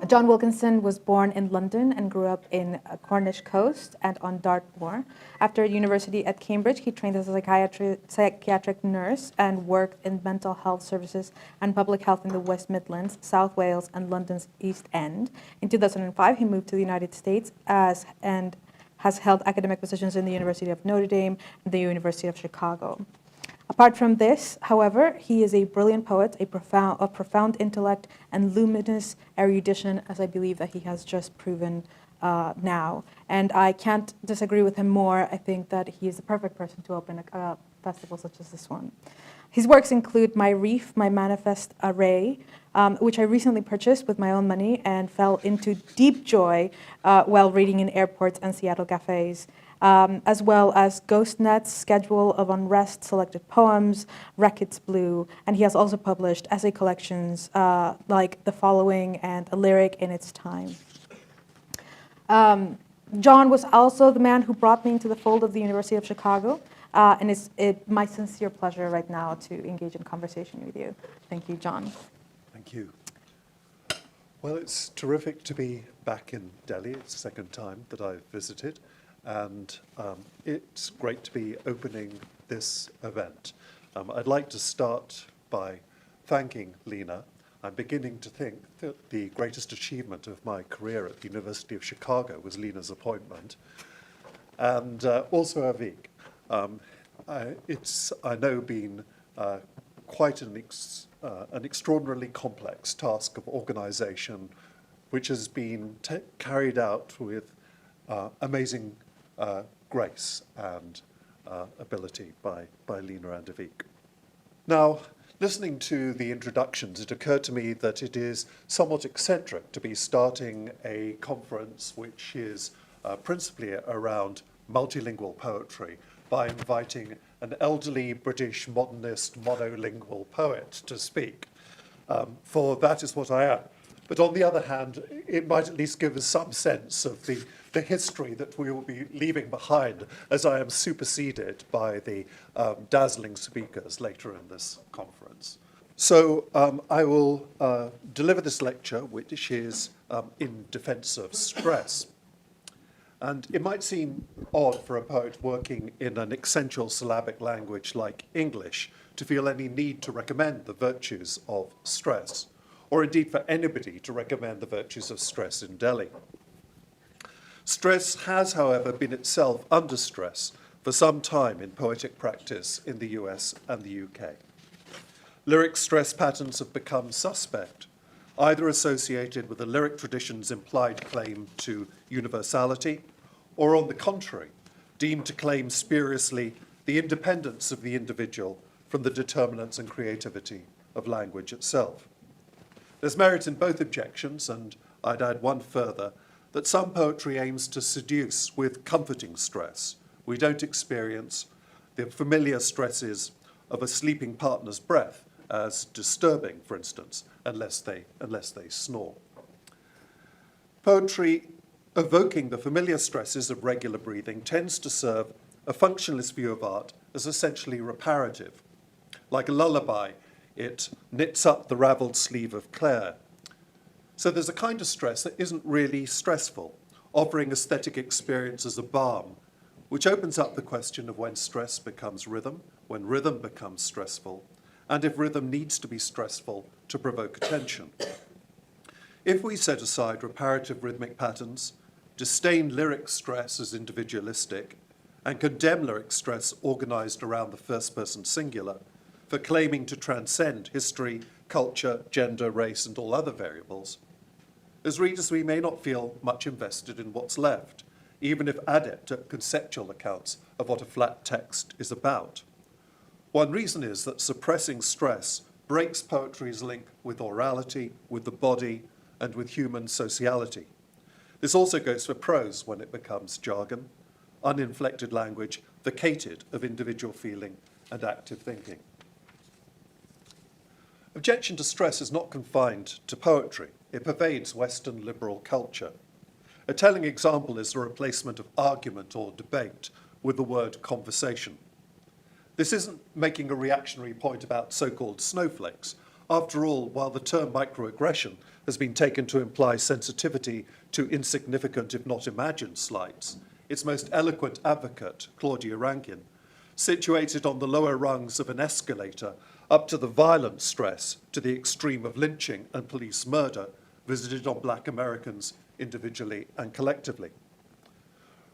John Wilkinson was born in London and grew up in Cornish coast and on Dartmoor. After university at Cambridge, he trained as a psychiatric nurse and worked in mental health services and public health in the West Midlands, South Wales, and London's East End. In 2005, he moved to the United States and has held academic positions in the University of Notre Dame and the University of Chicago. Apart from this, however, he is a brilliant poet, of profound intellect and luminous erudition, as I believe that he has just proven now. And I can't disagree with him more. I think that he is the perfect person to open a festival such as this one. His works include My Reef, My Manifest Array, which I recently purchased with my own money and fell into deep joy while reading in airports and Seattle cafes. As well as Ghost Net's Schedule of Unrest, Selected Poems, Reckitt's Blue, and he has also published essay collections like The Following and A Lyric in Its Time. John was also the man who brought me into the fold of the University of Chicago, and it's my sincere pleasure right now to engage in conversation with you. Thank you, John. Thank you. Well, it's terrific to be back in Delhi. It's the second time that I've visited. And it's great to be opening this event. I'd like to start by thanking Lena. I'm beginning to think that the greatest achievement of my career at the University of Chicago was Lena's appointment. And also Avik. It's, I know, been quite an extraordinarily complex task of organization, which has been carried out with amazing grace and ability by Lena and Avik. Now, listening to the introductions, it occurred to me that it is somewhat eccentric to be starting a conference which is principally around multilingual poetry by inviting an elderly British modernist monolingual poet to speak. For that is what I am. But on the other hand, it might at least give us some sense of the history that we will be leaving behind as I am superseded by the dazzling speakers later in this conference. So I will deliver this lecture, which is in defense of stress. And it might seem odd for a poet working in an accentual syllabic language like English to feel any need to recommend the virtues of stress, or indeed for anybody to recommend the virtues of stress in Delhi. Stress has, however, been itself under stress for some time in poetic practice in the US and the UK. Lyric stress patterns have become suspect, either associated with the lyric tradition's implied claim to universality, or on the contrary, deemed to claim spuriously the independence of the individual from the determinants and creativity of language itself. There's merit in both objections, and I'd add one further, that some poetry aims to seduce with comforting stress. We don't experience the familiar stresses of a sleeping partner's breath as disturbing, for instance, unless they snore. Poetry evoking the familiar stresses of regular breathing tends to serve a functionalist view of art as essentially reparative. Like a lullaby, it knits up the raveled sleeve of Claire. So there's a kind of stress that isn't really stressful, offering aesthetic experience as a balm, which opens up the question of when stress becomes rhythm, when rhythm becomes stressful, and if rhythm needs to be stressful to provoke attention. If we set aside reparative rhythmic patterns, disdain lyric stress as individualistic, and condemn lyric stress organized around the first-person singular for claiming to transcend history, culture, gender, race, and all other variables, as readers we may not feel much invested in what's left, even if adept at conceptual accounts of what a flat text is about. One reason is that suppressing stress breaks poetry's link with orality, with the body, and with human sociality. This also goes for prose when it becomes jargon, uninflected language, vacated of individual feeling and active thinking. Objection to stress is not confined to poetry. It pervades Western liberal culture. A telling example is the replacement of argument or debate with the word conversation. This isn't making a reactionary point about so-called snowflakes. After all, while the term microaggression has been taken to imply sensitivity to insignificant, if not imagined, slights, its most eloquent advocate, Claudia Rankine, situated on the lower rungs of an escalator up to the violent stress, to the extreme of lynching and police murder, visited on black Americans individually and collectively.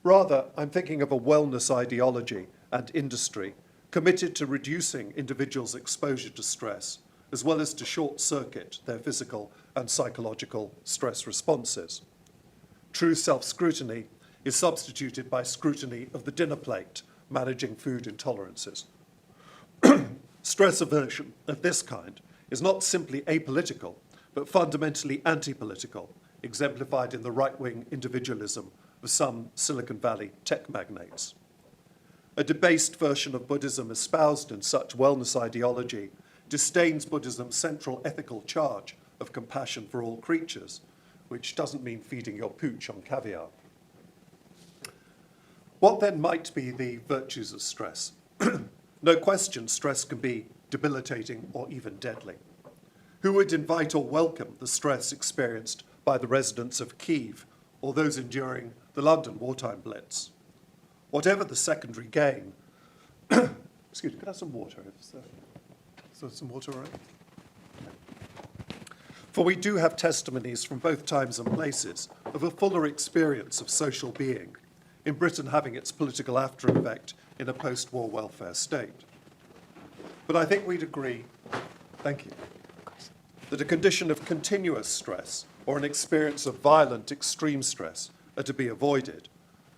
Rather, I'm thinking of a wellness ideology and industry committed to reducing individuals' exposure to stress, as well as to short-circuit their physical and psychological stress responses. True self-scrutiny is substituted by scrutiny of the dinner plate, managing food intolerances. Stress aversion of this kind is not simply apolitical, but fundamentally anti-political, exemplified in the right-wing individualism of some Silicon Valley tech magnates. A debased version of Buddhism espoused in such wellness ideology disdains Buddhism's central ethical charge of compassion for all creatures, which doesn't mean feeding your pooch on caviar. What then might be the virtues of stress? No question, stress can be debilitating or even deadly. Who would invite or welcome the stress experienced by the residents of Kyiv or those enduring the London wartime blitz? Whatever the secondary gain, excuse me, could I have some water? Is there some water around? For we do have testimonies from both times and places of a fuller experience of social being, in Britain having its political after effect in a post-war welfare state. But I think we'd agree, thank you, that a condition of continuous stress or an experience of violent extreme stress are to be avoided.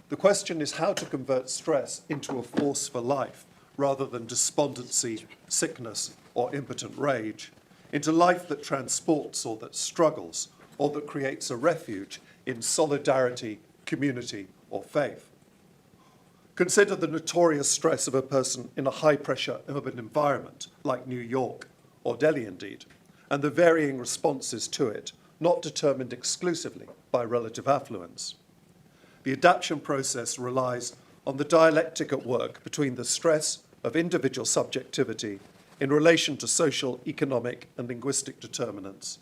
The question is how to convert stress into a force for life rather than despondency, sickness, or impotent rage, into life that transports or that struggles or that creates a refuge in solidarity, community, or faith. Consider the notorious stress of a person in a high-pressure urban environment like New York, or Delhi indeed, and the varying responses to it, not determined exclusively by relative affluence. The adaptation process relies on the dialectic at work between the stress of individual subjectivity in relation to social, economic, and linguistic determinants,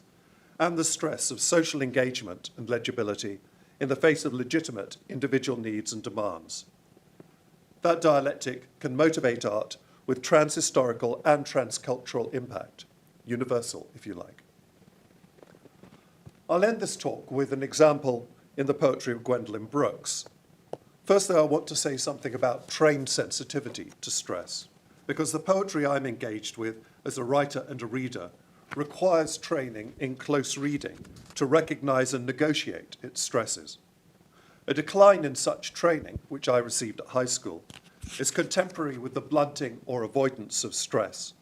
and the stress of social engagement and legibility in the face of legitimate individual needs and demands. That dialectic can motivate art with transhistorical and transcultural impact, universal, if you like. I'll end this talk with an example in the poetry of Gwendolyn Brooks. First, though, I want to say something about trained sensitivity to stress, because the poetry I'm engaged with as a writer and a reader requires training in close reading to recognize and negotiate its stresses. A decline in such training, which I received at high school, is contemporary with the blunting or avoidance of stress.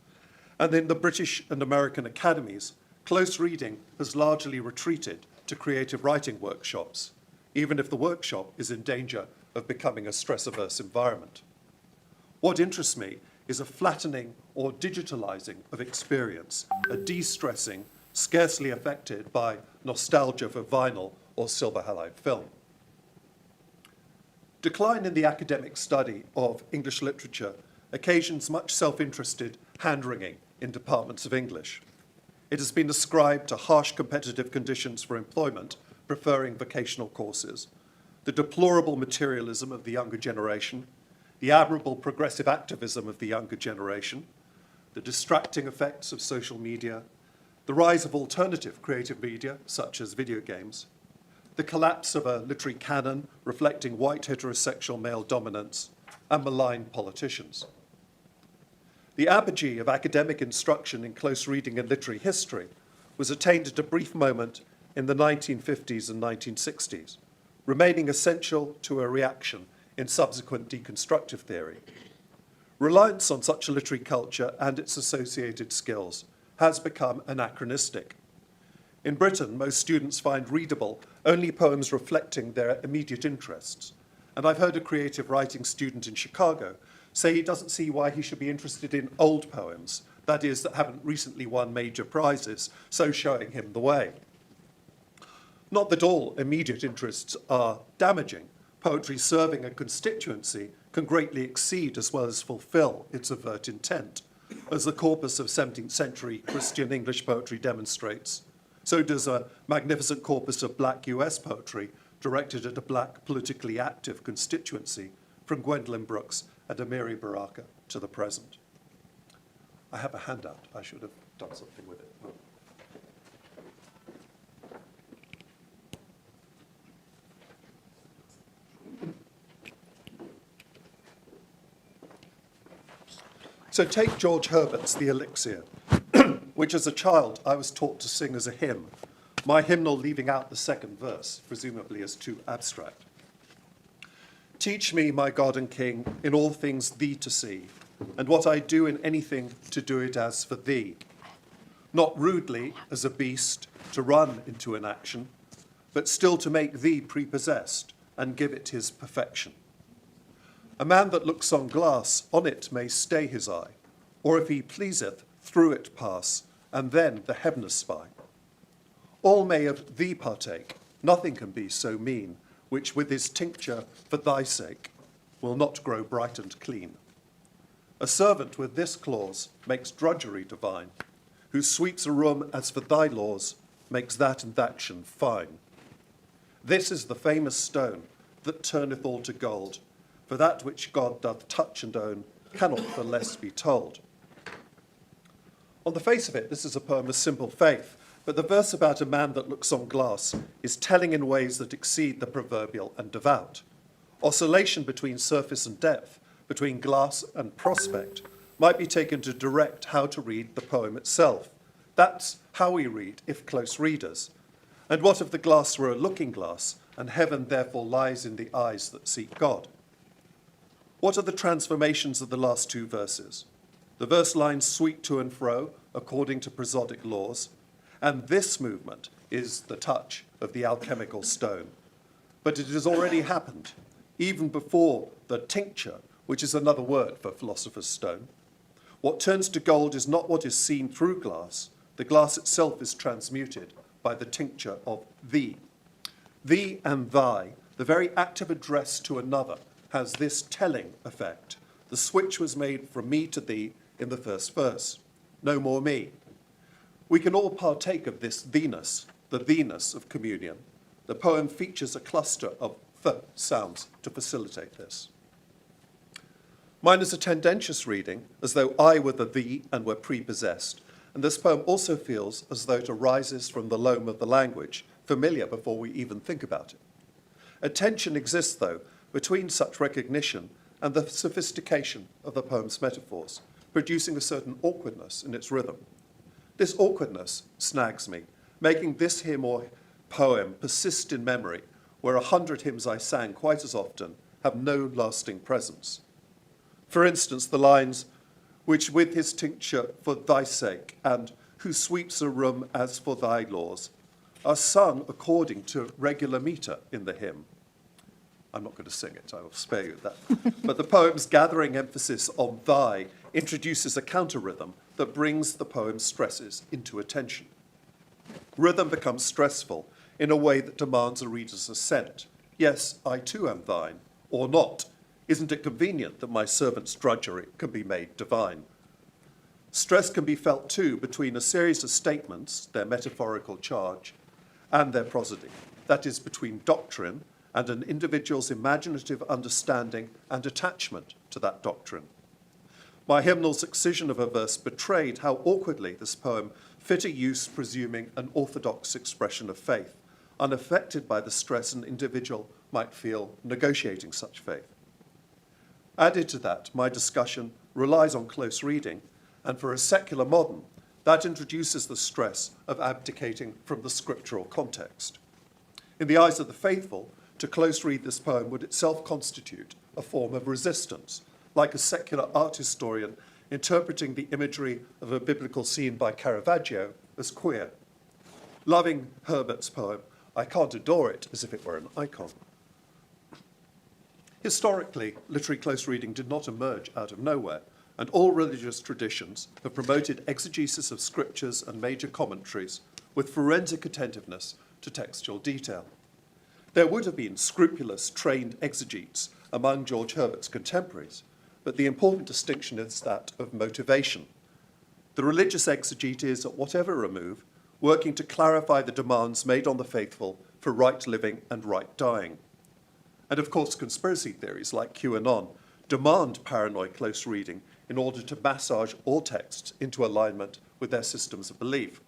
And in the British and American academies, close reading has largely retreated to creative writing workshops, even if the workshop is in danger of becoming a stress-averse environment. What interests me is a flattening or digitalizing of experience, a de-stressing scarcely affected by nostalgia for vinyl or silver halide film. Decline in the academic study of English literature occasions much self-interested hand-wringing in departments of English. It has been ascribed to harsh competitive conditions for employment, preferring vocational courses, the deplorable materialism of the younger generation, the admirable progressive activism of the younger generation, the distracting effects of social media, the rise of alternative creative media, such as video games, the collapse of a literary canon reflecting white heterosexual male dominance, and malign politicians. The apogee of academic instruction in close reading and literary history was attained at a brief moment in the 1950s and 1960s, remaining essential to a reaction in subsequent deconstructive theory. Reliance on such a literary culture and its associated skills has become anachronistic. In Britain, most students find readable only poems reflecting their immediate interests. And I've heard a creative writing student in Chicago say he doesn't see why he should be interested in old poems, that is, that haven't recently won major prizes, so showing him the way. Not that all immediate interests are damaging. Poetry serving a constituency can greatly exceed as well as fulfill its overt intent. As the corpus of 17th century Christian English poetry demonstrates, so does a magnificent corpus of black US poetry directed at a black politically active constituency from Gwendolyn Brooks and Amiri Baraka to the present. I have a handout. I should have done something with it. So take George Herbert's The Elixir, which as a child I was taught to sing as a hymn, my hymnal leaving out the second verse, presumably as too abstract. Teach me, my God and King, in all things thee to see, and what I do in anything to do it as for thee. Not rudely as a beast to run into an action, but still to make thee prepossessed and give it his perfection. A man that looks on glass, on it may stay his eye, or if he pleaseth, through it pass, and then the heaven espy. All may of thee partake, nothing can be so mean, which with his tincture for thy sake will not grow bright and clean. A servant with this clause makes drudgery divine, who sweeps a room as for thy laws, makes that and action fine. This is the famous stone that turneth all to gold, for that which God doth touch and own cannot for less be told. On the face of it, this is a poem of simple faith, but the verse about a man that looks on glass is telling in ways that exceed the proverbial and devout. Oscillation between surface and depth, between glass and prospect, might be taken to direct how to read the poem itself. That's how we read, if close readers. And what if the glass were a looking glass, and heaven therefore lies in the eyes that seek God? What are the transformations of the last two verses? The verse lines sweep to and fro according to prosodic laws, and this movement is the touch of the alchemical stone. But it has already happened, even before the tincture, which is another word for philosopher's stone. What turns to gold is not what is seen through glass. The glass itself is transmuted by the tincture of thee. Thee and thy, the very act of address to another, has this telling effect. The switch was made from me to thee in the first verse. No more me. We can all partake of this theeness, the theeness of communion. The poem features a cluster of th sounds to facilitate this. Mine is a tendentious reading, as though I were the thee and were prepossessed, and this poem also feels as though it arises from the loam of the language, familiar before we even think about it. A tension exists, though, between such recognition and the sophistication of the poem's metaphors, producing a certain awkwardness in its rhythm. This awkwardness snags me, making this hymn or poem persist in memory, where 100 hymns I sang quite as often have no lasting presence. For instance, the lines, which with his tincture for thy sake, and who sweeps a room as for thy laws, are sung according to regular meter in the hymn. I'm not going to sing it, I will spare you that. But the poem's gathering emphasis on thy introduces a counter rhythm that brings the poem's stresses into a tension. Rhythm becomes stressful in a way that demands a reader's assent. Yes, I too am thine, or not. Isn't it convenient that my servant's drudgery can be made divine? Stress can be felt too between a series of statements, their metaphorical charge, and their prosody. That is, between doctrine and an individual's imaginative understanding and attachment to that doctrine. My hymnal's excision of a verse betrayed how awkwardly this poem fit a use presuming an orthodox expression of faith, unaffected by the stress an individual might feel negotiating such faith. Added to that, my discussion relies on close reading, and for a secular modern, that introduces the stress of abdicating from the scriptural context. In the eyes of the faithful, to close read this poem would itself constitute a form of resistance, like a secular art historian interpreting the imagery of a biblical scene by Caravaggio as queer. Loving Herbert's poem, I can't adore it as if it were an icon. Historically, literary close reading did not emerge out of nowhere, and all religious traditions have promoted exegesis of scriptures and major commentaries with forensic attentiveness to textual detail. There would have been scrupulous, trained exegetes among George Herbert's contemporaries, but the important distinction is that of motivation, The religious exegete is, at whatever remove, working to clarify the demands made on the faithful for right living and right dying. And of course, conspiracy theories like QAnon demand paranoid close reading in order to massage all texts into alignment with their systems of belief.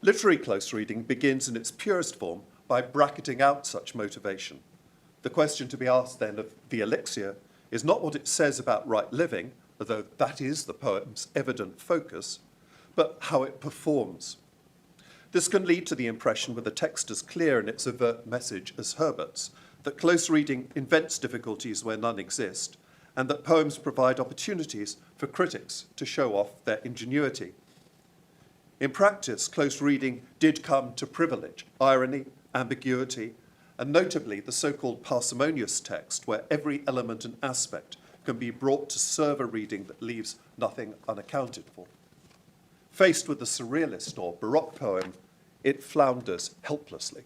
Literary close reading begins in its purest form by bracketing out such motivation. The question to be asked then of the elixir is not what it says about right living, although that is the poem's evident focus, but how it performs. This can lead to the impression, with a text as clear in its overt message as Herbert's, that close reading invents difficulties where none exist, and that poems provide opportunities for critics to show off their ingenuity. In practice, close reading did come to privilege irony, ambiguity, and notably the so-called parsimonious text, where every element and aspect can be brought to serve a reading that leaves nothing unaccounted for. Faced with the surrealist or Baroque poem, it flounders helplessly.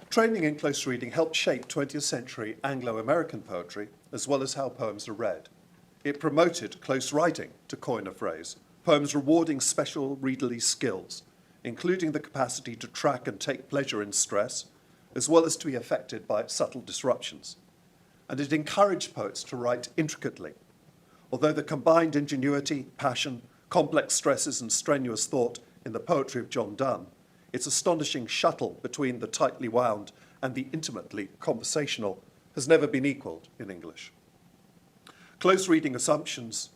Training in close reading helped shape 20th century Anglo-American poetry, as well as how poems are read. It promoted close writing, to coin a phrase, poems rewarding special readerly skills, including the capacity to track and take pleasure in stress, as well as to be affected by its subtle disruptions. And it encouraged poets to write intricately. Although the combined ingenuity, passion, complex stresses, and strenuous thought in the poetry of John Donne, its astonishing shuttle between the tightly wound and the intimately conversational, has never been equalled in English. Close reading assumptions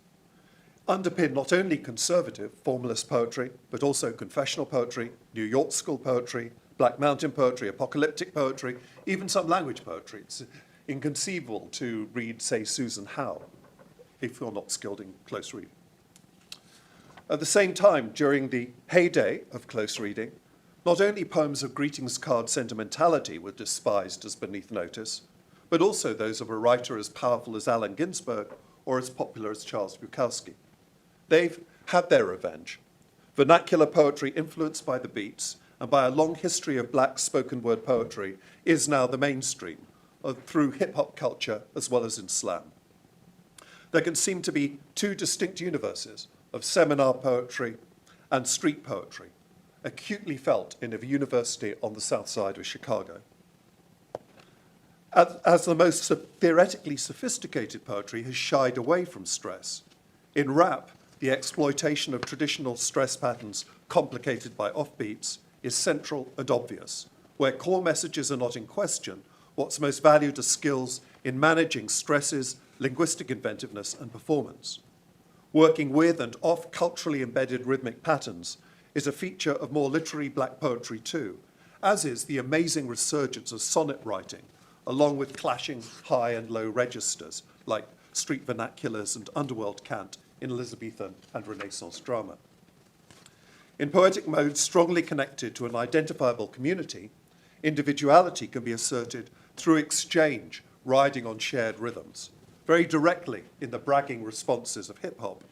underpin not only conservative formalist poetry, but also confessional poetry, New York school poetry, Black Mountain poetry, apocalyptic poetry, even some language poetry. It's inconceivable to read, say, Susan Howe, if you're not skilled in close reading. At the same time, during the heyday of close reading, not only poems of greetings card sentimentality were despised as beneath notice, but also those of a writer as powerful as Allen Ginsberg or as popular as Charles Bukowski. They've had their revenge. Vernacular poetry influenced by the Beats and by a long history of black spoken word poetry is now the mainstream through hip-hop culture as well as in slam. There can seem to be two distinct universes of seminar poetry and street poetry, acutely felt in a university on the south side of Chicago. As the most theoretically sophisticated poetry has shied away from stress, in rap, the exploitation of traditional stress patterns complicated by offbeats is central and obvious. Where core messages are not in question, what's most valued are skills in managing stresses, linguistic inventiveness, and performance. Working with and off culturally embedded rhythmic patterns is a feature of more literary black poetry too, as is the amazing resurgence of sonnet writing, along with clashing high and low registers, like street vernaculars and underworld cant in Elizabethan and Renaissance drama. In poetic modes strongly connected to an identifiable community, individuality can be asserted through exchange, riding on shared rhythms, very directly in the bragging responses of hip-hop,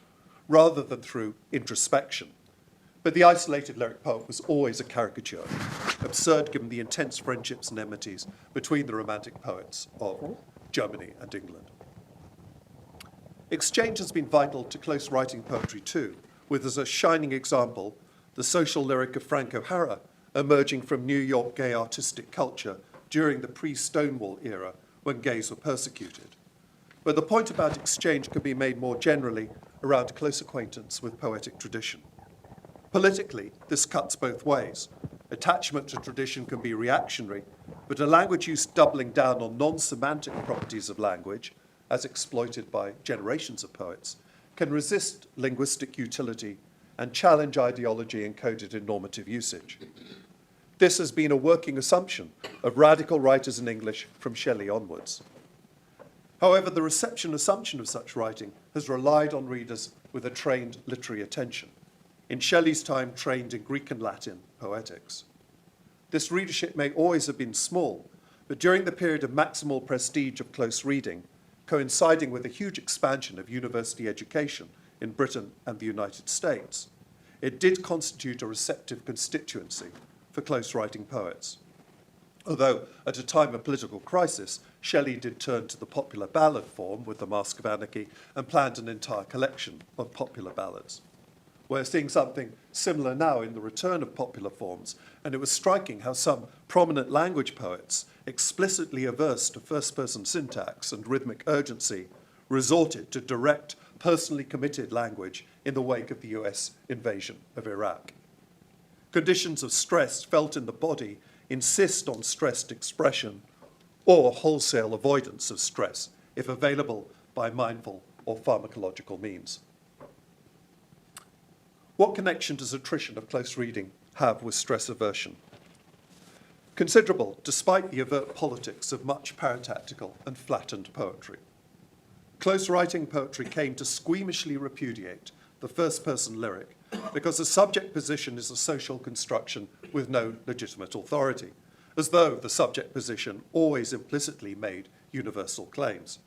rather than through introspection. But the isolated lyric poet was always a caricature, absurd given the intense friendships and enmities between the romantic poets of Germany and England. Exchange has been vital to close writing poetry too, with as a shining example the social lyric of Frank O'Hara emerging from New York gay artistic culture during the pre-Stonewall era when gays were persecuted. But the point about exchange can be made more generally around close acquaintance with poetic tradition. Politically, this cuts both ways. Attachment to tradition can be reactionary, but a language use doubling down on non-semantic properties of language, as exploited by generations of poets, can resist linguistic utility and challenge ideology encoded in normative usage. This has been a working assumption of radical writers in English from Shelley onwards. However, the reception assumption of such writing has relied on readers with a trained literary attention, in Shelley's time trained in Greek and Latin poetics. This readership may always have been small, but during the period of maximal prestige of close reading, coinciding with a huge expansion of university education in Britain and the United States, it did constitute a receptive constituency for close writing poets. Although at a time of political crisis, Shelley did turn to the popular ballad form with The Mask of Anarchy and planned an entire collection of popular ballads. We're seeing something similar now in the return of popular forms, and it was striking how some prominent language poets, explicitly averse to first-person syntax and rhythmic urgency, resorted to direct, personally committed language in the wake of the US invasion of Iraq. Conditions of stress felt in the body insist on stressed expression or wholesale avoidance of stress, if available by mindful or pharmacological means. What connection does attrition of close reading have with stress aversion? Considerable, despite the overt politics of much paratactical and flattened poetry. Close writing poetry came to squeamishly repudiate the first-person lyric because the subject position is a social construction with no legitimate authority, as though the subject position always implicitly made universal claims.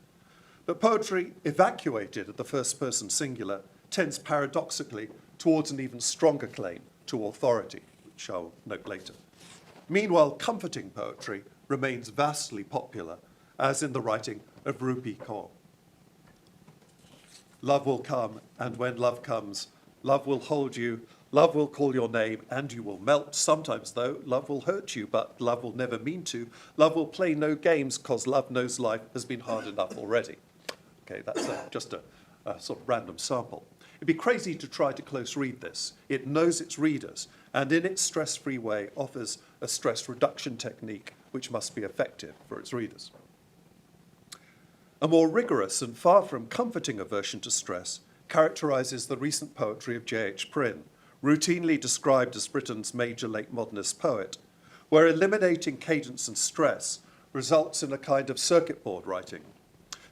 But poetry evacuated at the first-person singular tends paradoxically towards an even stronger claim to authority, which I'll note later. Meanwhile, comforting poetry remains vastly popular, as in the writing of Rupi Kaur. Love will come, and when love comes, love will hold you, love will call your name, and you will melt. Sometimes, though, love will hurt you, but love will never mean to. Love will play no games, 'cause love knows life has been hard enough already. Okay, that's just a sort of random sample. It'd be crazy to try to close read this. It knows its readers, and in its stress-free way offers a stress reduction technique which must be effective for its readers. A more rigorous and far from comforting aversion to stress characterises the recent poetry of J.H. Prynne, routinely described as Britain's major late modernist poet, where eliminating cadence and stress results in a kind of circuit board writing,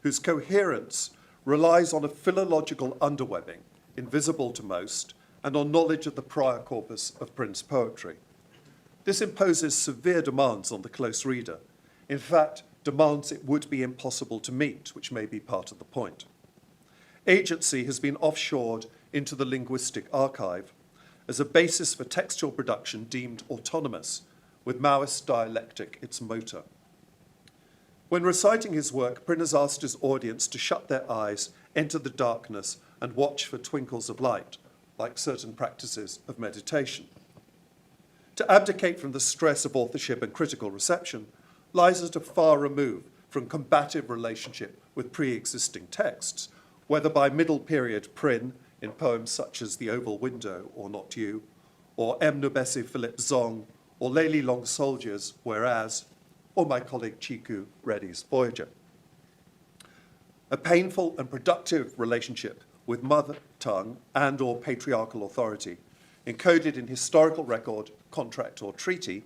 whose coherence relies on a philological underwebbing, invisible to most, and on knowledge of the prior corpus of Prynne's poetry. This imposes severe demands on the close reader. In fact, demands it would be impossible to meet, which may be part of the point. Agency has been offshored into the linguistic archive as a basis for textual production deemed autonomous, with Maoist dialectic its motor. When reciting his work, Prynne has asked his audience to shut their eyes, enter the darkness, and watch for twinkles of light, like certain practices of meditation. To abdicate from the stress of authorship and critical reception lies at a far remove from combative relationship with pre-existing texts, whether by middle period Prynne in poems such as The Oval Window or Not You, or M. Nubesi Philip Zong, or Lely Long Soldiers, Whereas, or my colleague Chiku Reddy's Voyager. A painful and productive relationship with mother tongue and or patriarchal authority, encoded in historical record, contract or treaty,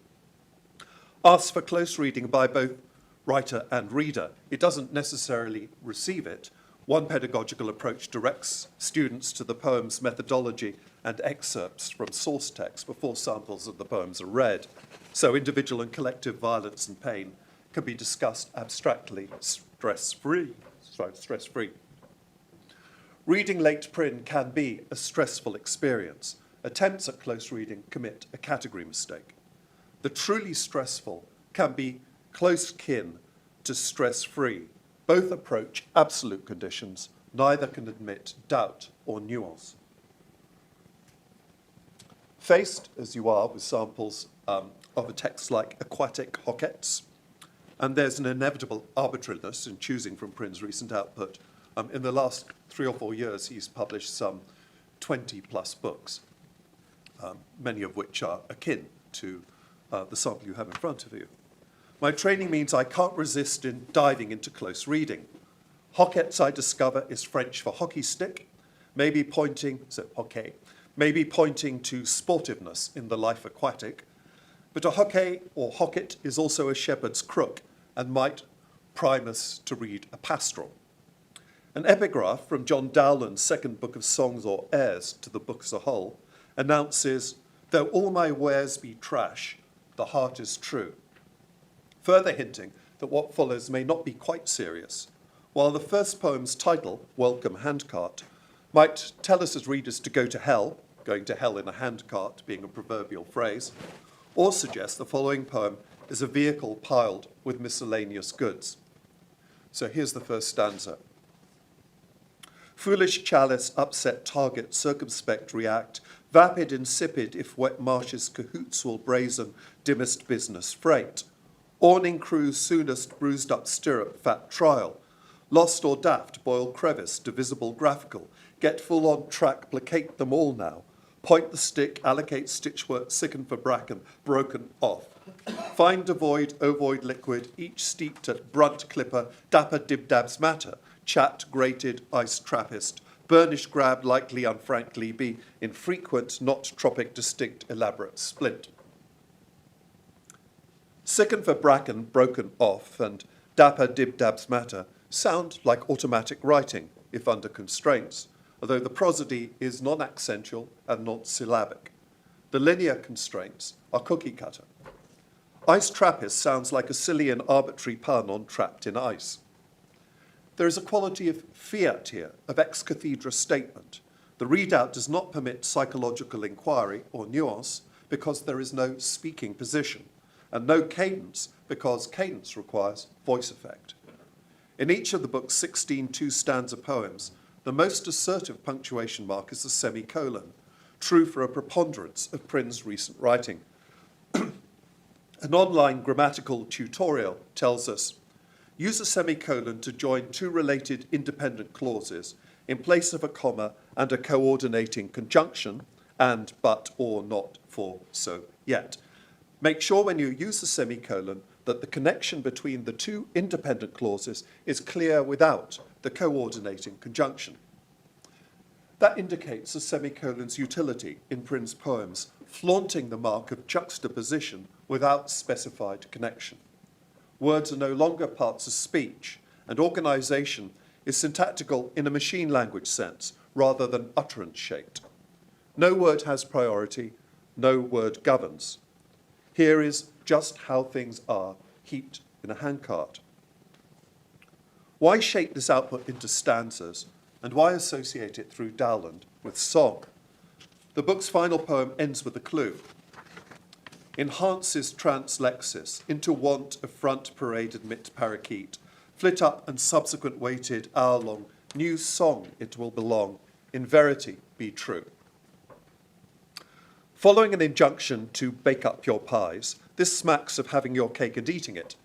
asks for close reading by both writer and reader. It doesn't necessarily receive it. One pedagogical approach directs students to the poem's methodology and excerpts from source text before samples of the poems are read, so individual and collective violence and pain can be discussed abstractly, stress-free. Reading late Prynne can be a stressful experience. Attempts at close reading commit a category mistake. The truly stressful can be close kin to stress-free. Both approach absolute conditions. Neither can admit doubt or nuance. Faced, as you are, with samples of a text like aquatic hockets, and there's an inevitable arbitrariness in choosing from Prynne's recent output. In the last 3 or 4 years, he's published some 20-plus books, many of which are akin to the sample you have in front of you. My training means I can't resist in diving into close reading. Hockets, I discover, is French for hockey stick, maybe pointing to sportiveness in the life aquatic, but a hockey or hocket is also a shepherd's crook and might prime us to read a pastoral. An epigraph from John Dowland's second book of songs or airs to the book as a whole announces, though all my wares be trash, the heart is true, further hinting that what follows may not be quite serious, while the first poem's title, Welcome Handcart, might tell us as readers to go to hell, going to hell in a handcart being a proverbial phrase, or suggest the following poem is a vehicle piled with miscellaneous goods. So here's the first stanza. Foolish chalice, upset target, circumspect react, vapid, insipid, if wet marshes cahoots will brazen, dimmest business freight. Awning crew, soonest, bruised up stirrup, fat trial. Lost or daft, boil crevice, divisible graphical. Get full on track, placate them all now. Point the stick, allocate stitchwork, sicken for bracken, broken off. Find devoid, ovoid liquid, each steeped at brunt clipper, dapper dibdabs matter. Chat, grated, ice trappist, burnish grab, likely, unfrankly, be infrequent, not tropic, distinct, elaborate, splint. Sicken for bracken, broken off, and dapper dibdabs matter sound like automatic writing, if under constraints, although the prosody is non-accentual and non-syllabic. The linear constraints are cookie cutter. Ice trappist sounds like a silly and arbitrary pun on trapped in ice. There is a quality of fiat here, of ex cathedra statement. The readout does not permit psychological inquiry or nuance because there is no speaking position, and no cadence because cadence requires voice effect. In each of the book's 16 two-stanza poems, the most assertive punctuation mark is the semicolon, true for a preponderance of Prynne's recent writing. An online grammatical tutorial tells us, use a semicolon to join two related independent clauses in place of a comma and a coordinating conjunction, and, but, or, not, for, so, yet. Make sure when you use a semicolon that the connection between the two independent clauses is clear without the coordinating conjunction. That indicates a semicolon's utility in Prynne's poems, flaunting the mark of juxtaposition without specified connection. Words are no longer parts of speech, and organization is syntactical in a machine language sense rather than utterance-shaped. No word has priority, no word governs. Here is just how things are, heaped in a handcart. Why shape this output into stanzas, and why associate it through Dowland with song? The book's final poem ends with a clue. Enhances translexis, into want of front parade admit parakeet, flit up and subsequent waited hour-long, new song it will belong, in verity be true. Following an injunction to bake up your pies, this smacks of having your cake and eating it.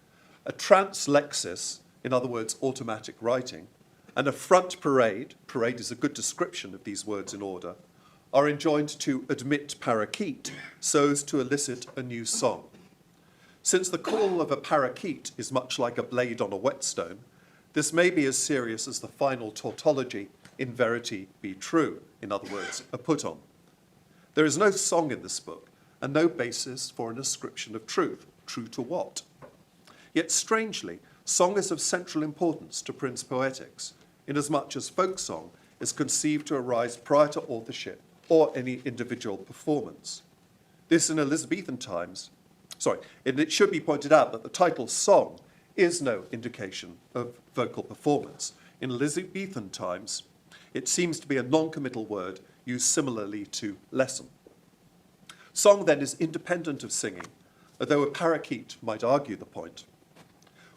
A translexis, in other words, automatic writing, and a front parade, parade is a good description of these words in order, are enjoined to admit parakeet so as to elicit a new song. Since the call of a parakeet is much like a blade on a whetstone, this may be as serious as the final tautology, in verity be true, in other words, a put-on. There is no song in this book, and no basis for an ascription of truth. True to what? Yet strangely, song is of central importance to Prynne's poetics, inasmuch as folk song is conceived to arise prior to authorship or any individual performance. This in Elizabethan times, and it should be pointed out that the title song is no indication of vocal performance. In Elizabethan times, it seems to be a non-committal word used similarly to lesson. Song then is independent of singing, although a parakeet might argue the point.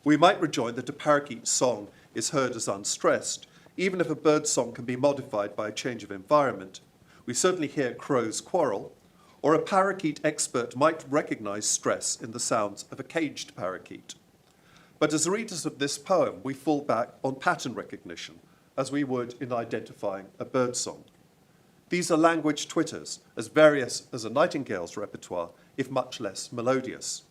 We might rejoin that a parakeet song is heard as unstressed, even if a bird song can be modified by a change of environment. We certainly hear crows quarrel, or a parakeet expert might recognize stress in the sounds of a caged parakeet. But as readers of this poem, we fall back on pattern recognition, as we would in identifying a bird song. These are language twitters, as various as a nightingale's repertoire, if much less melodious.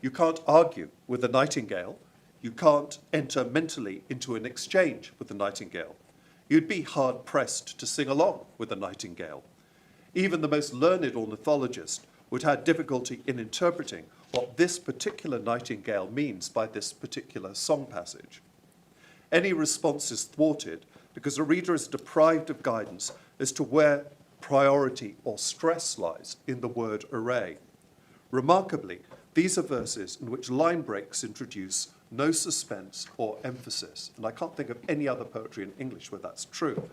You can't argue with a nightingale. You can't enter mentally into an exchange with the nightingale. You'd be hard-pressed to sing along with a nightingale. Even the most learned ornithologist would have difficulty in interpreting what this particular nightingale means by this particular song passage. Any response is thwarted because a reader is deprived of guidance as to where priority or stress lies in the word array. Remarkably, these are verses in which line breaks introduce no suspense or emphasis, and I can't think of any other poetry in English where that's true.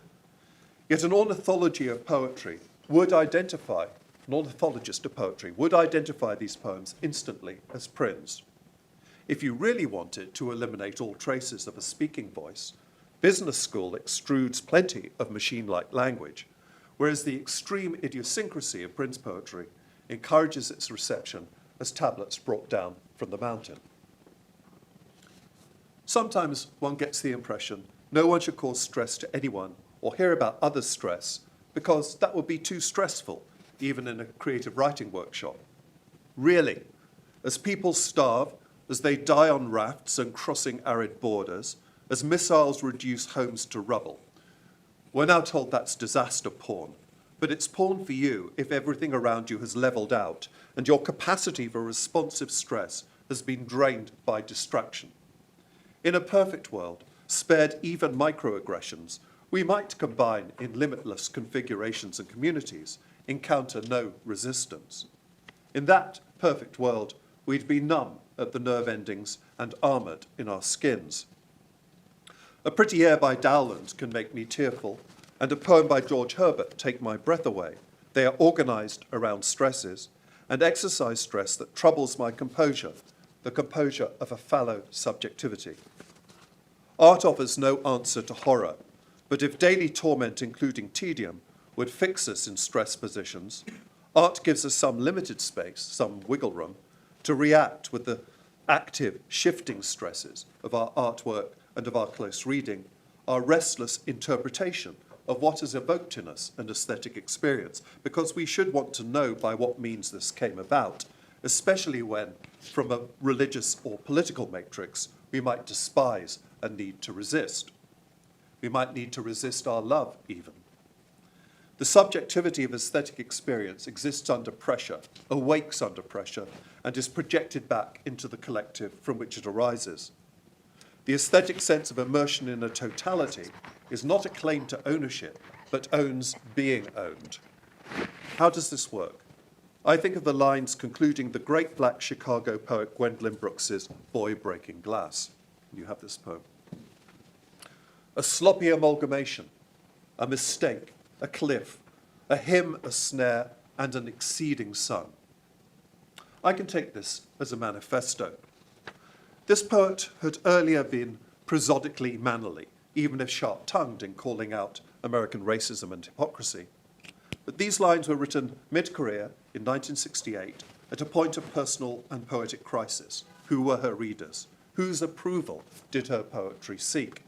Yet an ornithology of poetry would identify, an ornithologist of poetry would identify these poems instantly as Prynne's. If you really wanted to eliminate all traces of a speaking voice, business school extrudes plenty of machine-like language, whereas the extreme idiosyncrasy of Prince poetry encourages its reception as tablets brought down from the mountain. Sometimes one gets the impression no one should cause stress to anyone or hear about others' stress because that would be too stressful, even in a creative writing workshop. Really, as people starve, as they die on rafts and crossing arid borders, as missiles reduce homes to rubble, we're now told that's disaster porn. But it's porn for you if everything around you has leveled out and your capacity for responsive stress has been drained by distraction. In a perfect world, spared even microaggressions, we might combine in limitless configurations and communities, encounter no resistance. In that perfect world, we'd be numb at the nerve endings and armoured in our skins. A Pretty Air by Dowland can make me tearful, and a poem by George Herbert take my breath away. They are organised around stresses and exercise stress that troubles my composure, the composure of a fallow subjectivity. Art offers no answer to horror, but if daily torment, including tedium, would fix us in stress positions, art gives us some limited space, some wiggle room, to react with the active, shifting stresses of our artwork and of our close reading, our restless interpretation of what is evoked in us an aesthetic experience, because we should want to know by what means this came about, especially when, from a religious or political matrix, we might despise and need to resist. We might need to resist our love, even. The subjectivity of aesthetic experience exists under pressure, awakes under pressure, and is projected back into the collective from which it arises. The aesthetic sense of immersion in a totality is not a claim to ownership, but owns being owned. How does this work? I think of the lines concluding the great black Chicago poet Gwendolyn Brooks's Boy Breaking Glass. You have this poem. A sloppy amalgamation, a mistake, a cliff, a hymn, a snare, and an exceeding sun. I can take this as a manifesto. This poet had earlier been prosodically mannerly, even if sharp-tongued in calling out American racism and hypocrisy. But these lines were written mid-career in 1968 at a point of personal and poetic crisis. Who were her readers? Whose approval did her poetry seek?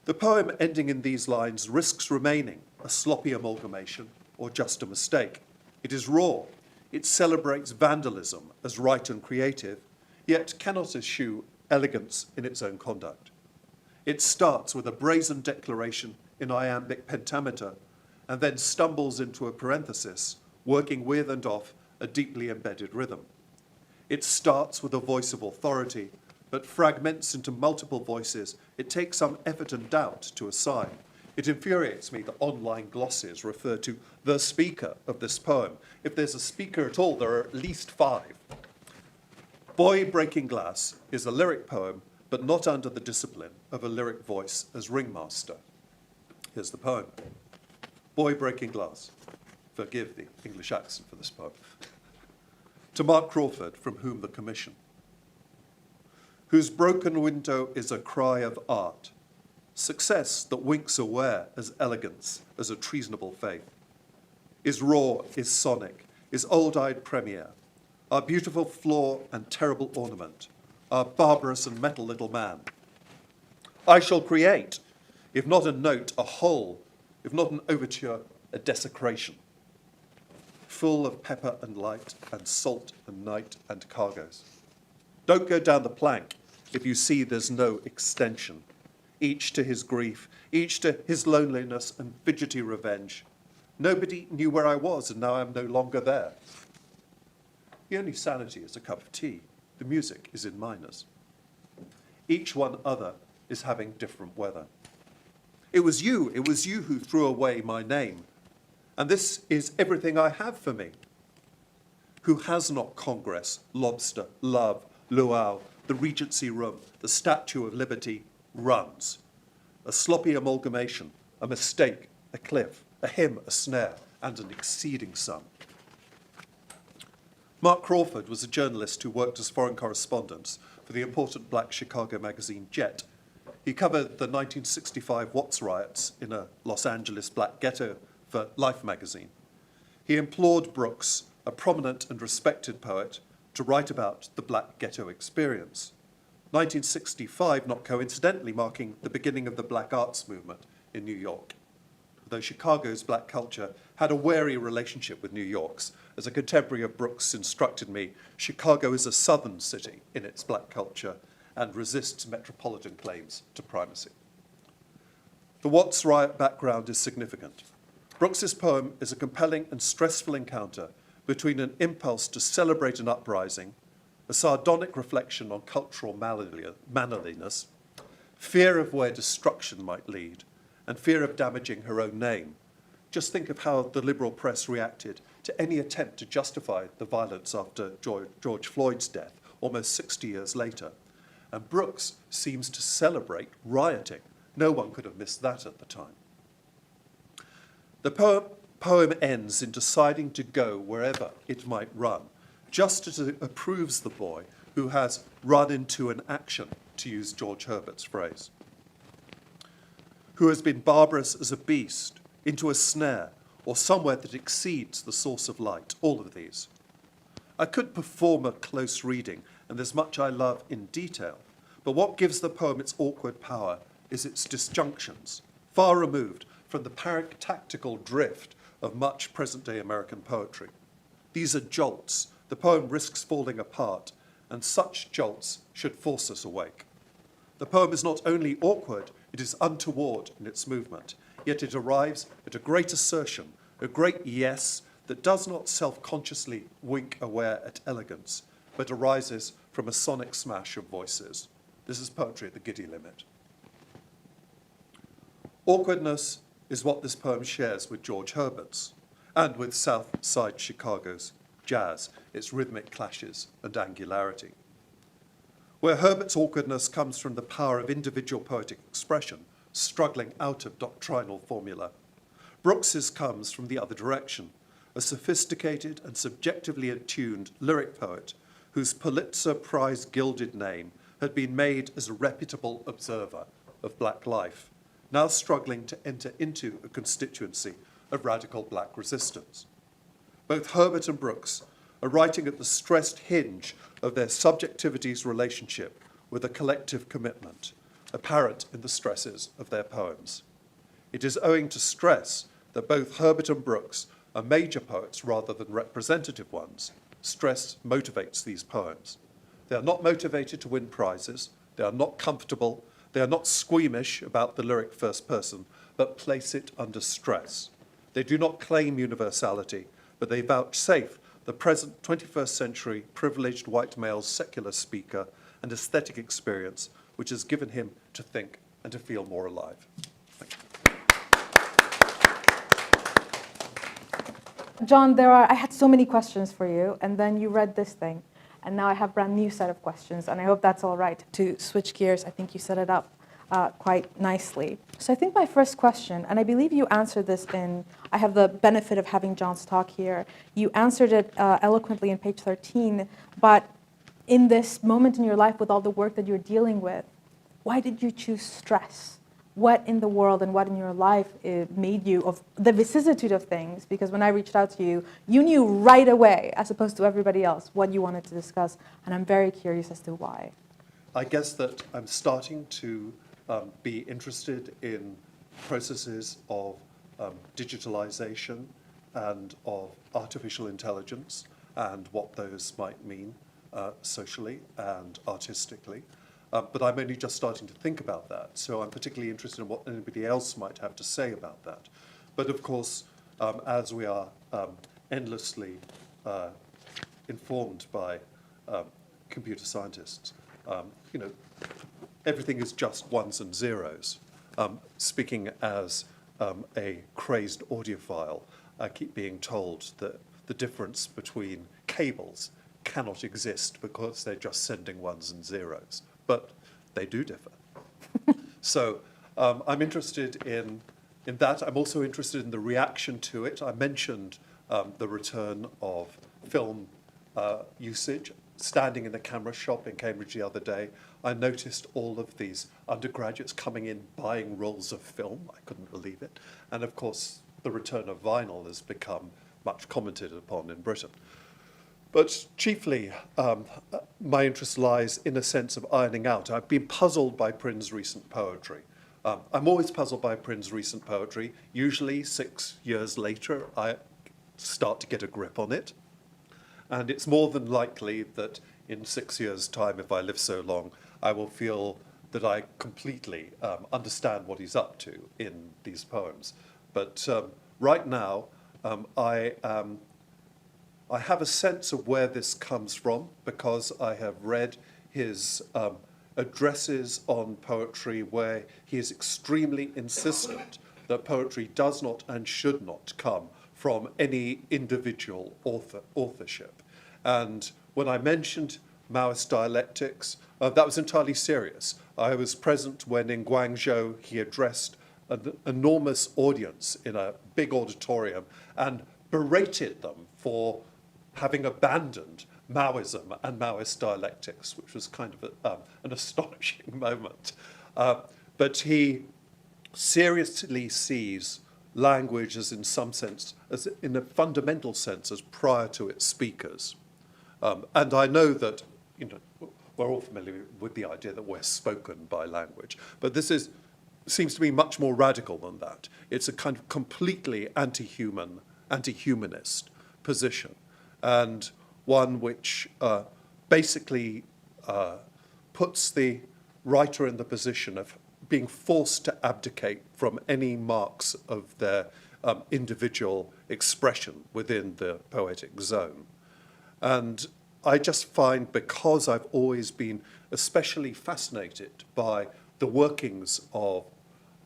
The poem ending in these lines risks remaining a sloppy amalgamation or just a mistake. It is raw. It celebrates vandalism as right and creative, yet cannot eschew elegance in its own conduct. It starts with a brazen declaration in iambic pentameter and then stumbles into a parenthesis, working with and off a deeply embedded rhythm. It starts with a voice of authority, but fragments into multiple voices it takes some effort and doubt to assign. It infuriates me that online glosses refer to the speaker of this poem. If there's a speaker at all, there are at least 5. Boy Breaking Glass is a lyric poem, but not under the discipline of a lyric voice as ringmaster. Here's the poem. Boy Breaking Glass. Forgive the English accent for this poem. To Mark Crawford, from whom the commission. Whose broken window is a cry of art, success that winks aware as elegance as a treasonable faith, is raw, is sonic, is old-eyed premiere, our beautiful flaw and terrible ornament, our barbarous and metal little man. I shall create, if not a note, a whole, if not an overture, a desecration, full of pepper and light and salt and night and cargoes. Don't go down the plank if you see there's no extension, each to his grief, each to his loneliness and fidgety revenge. Nobody knew where I was, and now I'm no longer there. The only sanity is a cup of tea. The music is in minors. Each one other is having different weather. It was you who threw away my name, and this is everything I have for me. Who has not Congress, lobster, love, luau, the Regency Room, the Statue of Liberty, runs? A sloppy amalgamation, a mistake, a cliff, a hymn, a snare, and an exceeding sun. Mark Crawford was a journalist who worked as foreign correspondent for the important black Chicago magazine Jet. He covered the 1965 Watts riots in a Los Angeles black ghetto for Life magazine. He implored Brooks, a prominent and respected poet, to write about the black ghetto experience. 1965, not coincidentally, marking the beginning of the black arts movement in New York. Though Chicago's black culture had a wary relationship with New York's, as a contemporary of Brooks instructed me, Chicago is a southern city in its black culture and resists metropolitan claims to primacy. The Watts riot background is significant. Brooks's poem is a compelling and stressful encounter between an impulse to celebrate an uprising, a sardonic reflection on cultural mannerliness, fear of where destruction might lead, and fear of damaging her own name. Just think of how the liberal press reacted to any attempt to justify the violence after George Floyd's death, almost 60 years later. And Brooks seems to celebrate rioting. No one could have missed that at the time. The poem ends in deciding to go wherever it might run, just as it approves the boy who has run into an action, to use George Herbert's phrase, who has been barbarous as a beast, into a snare, or somewhere that exceeds the source of light, all of these. I could perform a close reading, and there's much I love in detail, but what gives the poem its awkward power is its disjunctions, far removed from the paractactical drift of much present-day American poetry. These are jolts. The poem risks falling apart, and such jolts should force us awake. The poem is not only awkward, it is untoward in its movement, yet it arrives at a great assertion, a great yes that does not self-consciously wink aware at elegance, but arises from a sonic smash of voices. This is poetry at the giddy limit. Awkwardness is what this poem shares with George Herbert's and with South Side Chicago's jazz, its rhythmic clashes and angularity. Where Herbert's awkwardness comes from the power of individual poetic expression, struggling out of doctrinal formula, Brooks's comes from the other direction, a sophisticated and subjectively attuned lyric poet whose Pulitzer Prize gilded name had been made as a reputable observer of black life, now struggling to enter into a constituency of radical black resistance. Both Herbert and Brooks are writing at the stressed hinge of their subjectivity's relationship with a collective commitment, apparent in the stresses of their poems. It is owing to stress that both Herbert and Brooks are major poets rather than representative ones. Stress motivates these poems. They are not motivated to win prizes, they are not comfortable, they are not squeamish about the lyric first person, but place it under stress. They do not claim universality, but they vouchsafe the present 21st century privileged white male's secular speaker and aesthetic experience, which has given him to think and to feel more alive. Thank you. John, I had so many questions for you, and then you read this thing, and now I have a brand new set of questions, and I hope that's all right. To switch gears, I think you set it up quite nicely. So I think my first question, and I believe you answered this I have the benefit of having John's talk here. You answered it eloquently in page 13, but in this moment in your life with all the work that you're dealing with, why did you choose stress? What in the world and what in your life made you, of the vicissitude of things, because when I reached out to you, you knew right away, as opposed to everybody else, what you wanted to discuss, and I'm very curious as to why. I guess that I'm starting to be interested in processes of digitalization and of artificial intelligence and what those might mean socially and artistically. But I'm only just starting to think about that, so I'm particularly interested in what anybody else might have to say about that. But of course, as we are endlessly informed by computer scientists, everything is just ones and zeros. Speaking as a crazed audiophile, I keep being told that the difference between cables cannot exist because they're just sending ones and zeros. But they do differ. So I'm interested in that. I'm also interested in the reaction to it. I mentioned the return of film usage. Standing in the camera shop in Cambridge the other day, I noticed all of these undergraduates coming in buying rolls of film. I couldn't believe it. And of course, the return of vinyl has become much commented upon in Britain. But chiefly, my interest lies in a sense of ironing out. I've been puzzled by Prynne's recent poetry. I'm always puzzled by Prynne's recent poetry. Usually 6 years later, I start to get a grip on it. And it's more than likely that in 6 years' time, if I live so long, I will feel that I completely understand what he's up to in these poems. But right now, I have a sense of where this comes from because I have read his addresses on poetry where he is extremely insistent that poetry does not and should not come from any individual authorship. And when I mentioned Maoist dialectics, that was entirely serious. I was present when in Guangzhou he addressed an enormous audience in a big auditorium and berated them for having abandoned Maoism and Maoist dialectics, which was kind of an astonishing moment. But he seriously sees language as in some sense, as in a fundamental sense, as prior to its speakers. And I know that, we're all familiar with the idea that we're spoken by language, but this seems to be much more radical than that. It's a kind of completely anti-humanist position, and one which basically puts the writer in the position of being forced to abdicate from any marks of their individual expression within the poetic zone. And I just find, because I've always been especially fascinated by the workings of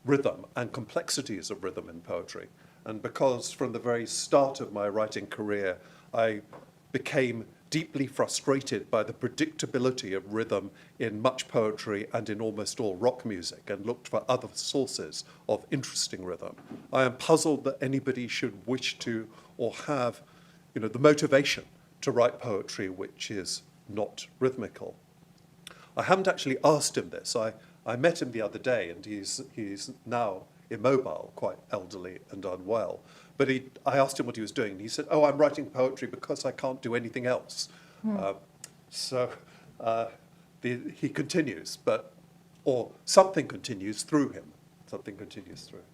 rhythm and complexities of rhythm in poetry, and because from the very start of my writing career, I became deeply frustrated by the predictability of rhythm in much poetry and in almost all rock music, and looked for other sources of interesting rhythm. I am puzzled that anybody should wish to or have, the motivation to write poetry which is not rhythmical. I haven't actually asked him this. I met him the other day, and he's now immobile, quite elderly and unwell. But I asked him what he was doing, and he said, "Oh, I'm writing poetry because I can't do anything else." He continues, or something continues through him. Something continues through him.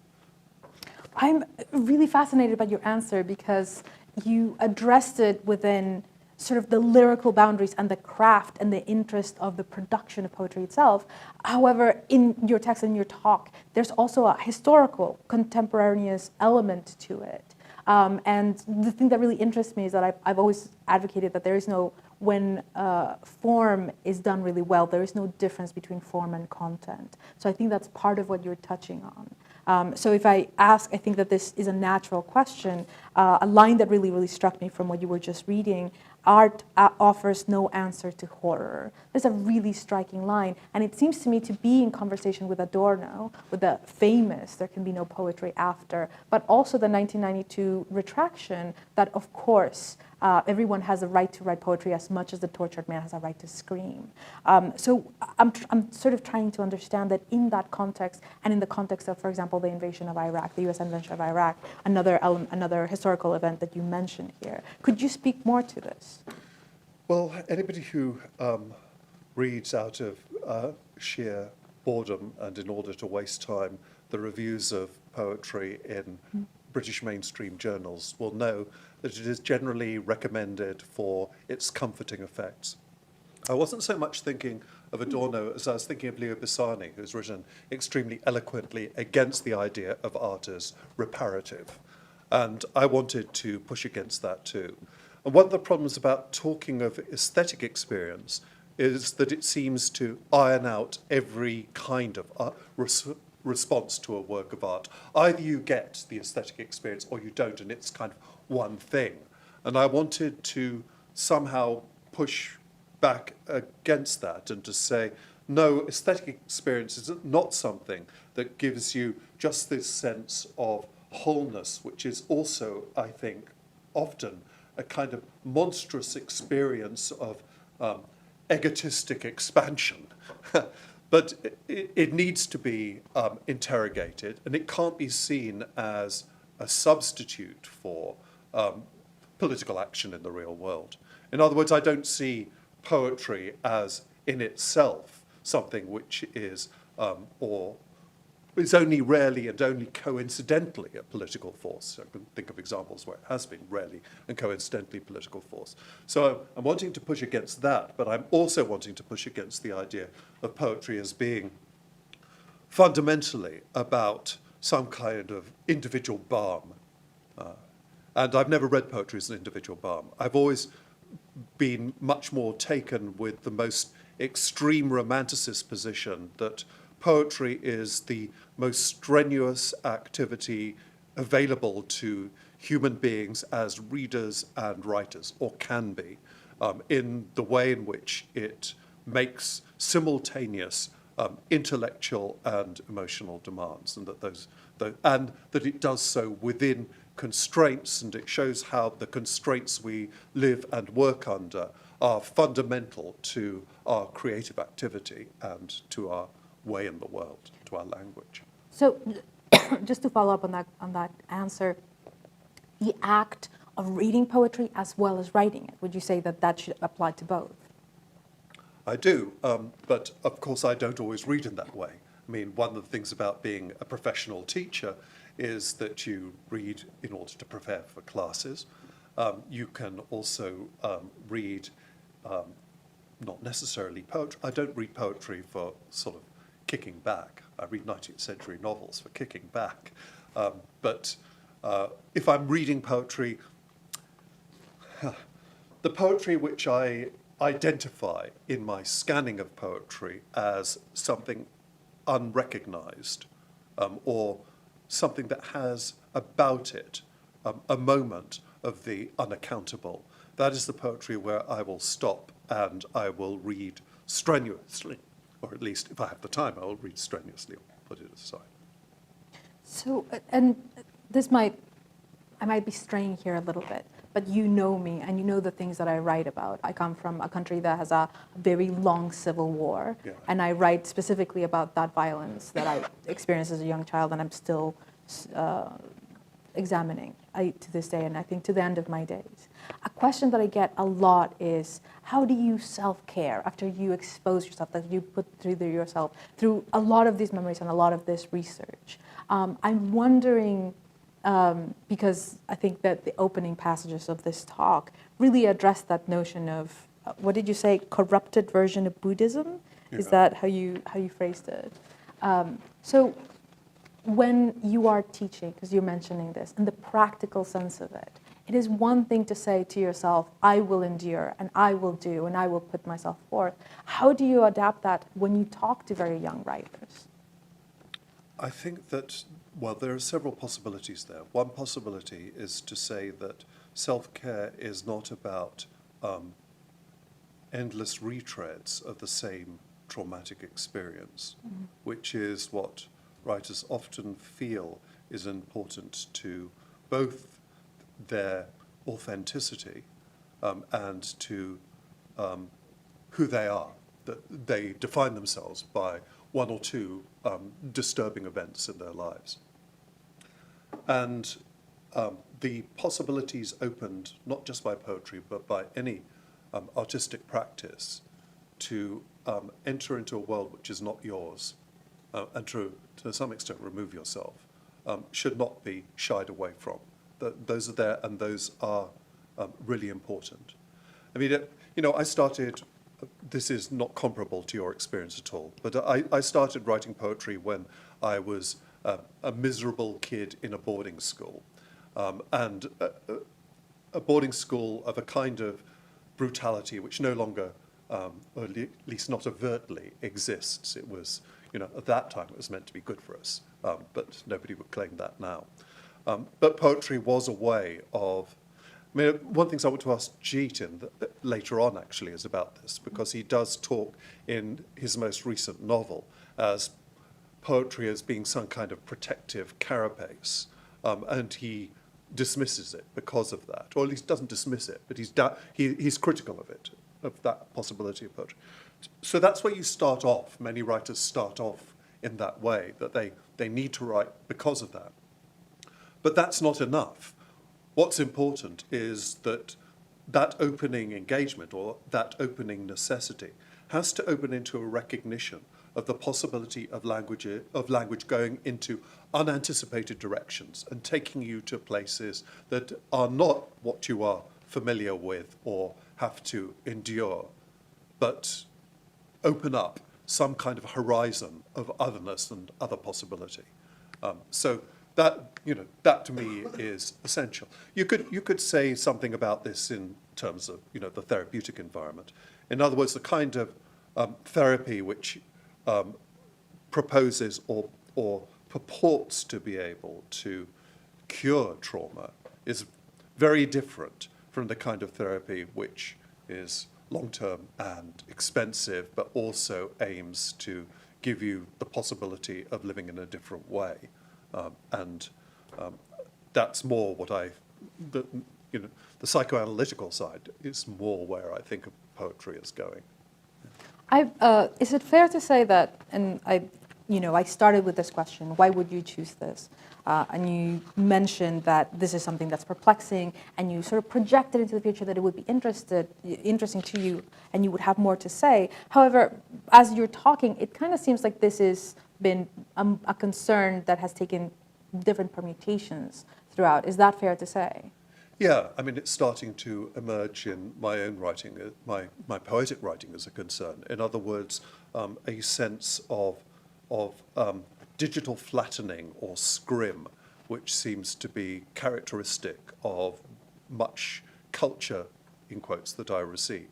I'm really fascinated by your answer because you addressed it within sort of the lyrical boundaries and the craft and the interest of the production of poetry itself. However, in your text and your talk, there's also a historical, contemporaneous element to it. And the thing that really interests me is that I've always advocated that there is no, when form is done really well, there is no difference between form and content. So I think that's part of what you're touching on. So if I ask, I think that this is a natural question. A line that really, really struck me from what you were just reading: art offers no answer to horror. There's a really striking line, and it seems to me to be in conversation with Adorno, with the famous "there can be no poetry after," but also the 1992 retraction that, of course, everyone has a right to write poetry as much as the tortured man has a right to scream. So I'm sort of trying to understand that in that context, and in the context of, for example, the invasion of Iraq, the U.S. invasion of Iraq, another historical event that you mentioned here. Could you speak more to this? Well, anybody who reads out of sheer boredom and in order to waste time the reviews of poetry in British mainstream journals will know that it is generally recommended for its comforting effects. I wasn't so much thinking of Adorno as I was thinking of Leo Pisani, who's written extremely eloquently against the idea of art as reparative. And I wanted to push against that too. And one of the problems about talking of aesthetic experience is that it seems to iron out every kind of response to a work of art. Either you get the aesthetic experience or you don't, and it's kind of one thing. And I wanted to somehow push back against that and to say, no, aesthetic experience is not something that gives you just this sense of wholeness, which is also, I think, often a kind of monstrous experience of egotistic expansion. But it needs to be interrogated, and it can't be seen as a substitute for political action in the real world. In other words, I don't see poetry as in itself something which is, or is only rarely and only coincidentally a political force. I can think of examples where it has been rarely and coincidentally political force. So I'm wanting to push against that, but I'm also wanting to push against the idea of poetry as being fundamentally about some kind of individual balm. And I've never read poetry as an individual balm. I've always been much more taken with the most extreme romanticist position that poetry is the most strenuous activity available to human beings as readers and writers, or can be, in the way in which it makes simultaneous intellectual and emotional demands, and that it does so within constraints, and it shows how the constraints we live and work under are fundamental to our creative activity and to our way in the world, to our language. So, just to follow up on that answer, the act of reading poetry as well as writing it, would you say that should apply to both? I do, but of course I don't always read in that way. I mean, one of the things about being a professional teacher is that you read in order to prepare for classes. You can also read, not necessarily poetry. I don't read poetry for sort of kicking back. I read 19th century novels for kicking back. But if I'm reading poetry, the poetry which I identify in my scanning of poetry as something unrecognized, or something that has about it a moment of the unaccountable, that is the poetry where I will stop and I will read strenuously, or at least if I have the time, I will read strenuously or put it aside. So, and I might be straying here a little bit, but you know me and you know the things that I write about. I come from a country that has a very long civil war, Yeah. and I write specifically about that violence that I experienced as a young child, and I'm still examining to this day, and I think to the end of my days. A question that I get a lot is, how do you self-care after you expose yourself, that you put through yourself through a lot of these memories and a lot of this research? I'm wondering, because I think that the opening passages of this talk really address that notion of, what did you say, corrupted version of Buddhism? Yeah. Is that how you phrased it? So when you are teaching, because you're mentioning this, in the practical sense of it, it is one thing to say to yourself, I will endure, and I will do, and I will put myself forth. How do you adapt that when you talk to very young writers? I think that, well, there are several possibilities there. One possibility is to say that self-care is not about endless retreads of the same traumatic experience, which is what writers often feel is important to both their authenticity and to who they are, that they define themselves by one or two disturbing events in their lives. And the possibilities opened not just by poetry, but by any artistic practice to enter into a world which is not yours and to some extent remove yourself, should not be shied away from. Those are there, and those are really important. I mean, I started, this is not comparable to your experience at all, but I started writing poetry when I was a miserable kid in a boarding school, and a boarding school of a kind of brutality which no longer, or at least not overtly, exists. It was, at that time it was meant to be good for us, but nobody would claim that now. But poetry was a way of, one of the things I want to ask Jeetin later on actually is about this, because he does talk in his most recent novel as poetry as being some kind of protective carapace, and he dismisses it because of that, or at least doesn't dismiss it, but he's critical of it, of that possibility of poetry. So that's where you start off. Many writers start off in that way, that they need to write because of that. But that's not enough. What's important is that that opening engagement, or that opening necessity, has to open into a recognition of the possibility of language going into unanticipated directions and taking you to places that are not what you are familiar with or have to endure, but open up some kind of horizon of otherness and other possibility. So that to me is essential. You could say something about this in terms of the therapeutic environment. In other words, the kind of therapy which proposes or purports to be able to cure trauma is very different from the kind of therapy which is long-term and expensive, but also aims to give you the possibility of living in a different way. And that's more what the psychoanalytical side is more where I think of poetry is going. Is it fair to say that, and I started with this question, why would you choose this? And you mentioned that this is something that's perplexing, and you sort of projected into the future that it would be interesting to you, and you would have more to say. However, as you're talking, it kind of seems like this has been a concern that has taken different permutations throughout. Is that fair to say? Yeah, I mean, it's starting to emerge in my own writing, my poetic writing as a concern. In other words, a sense of digital flattening or scrim, which seems to be characteristic of much culture, in quotes, that I receive.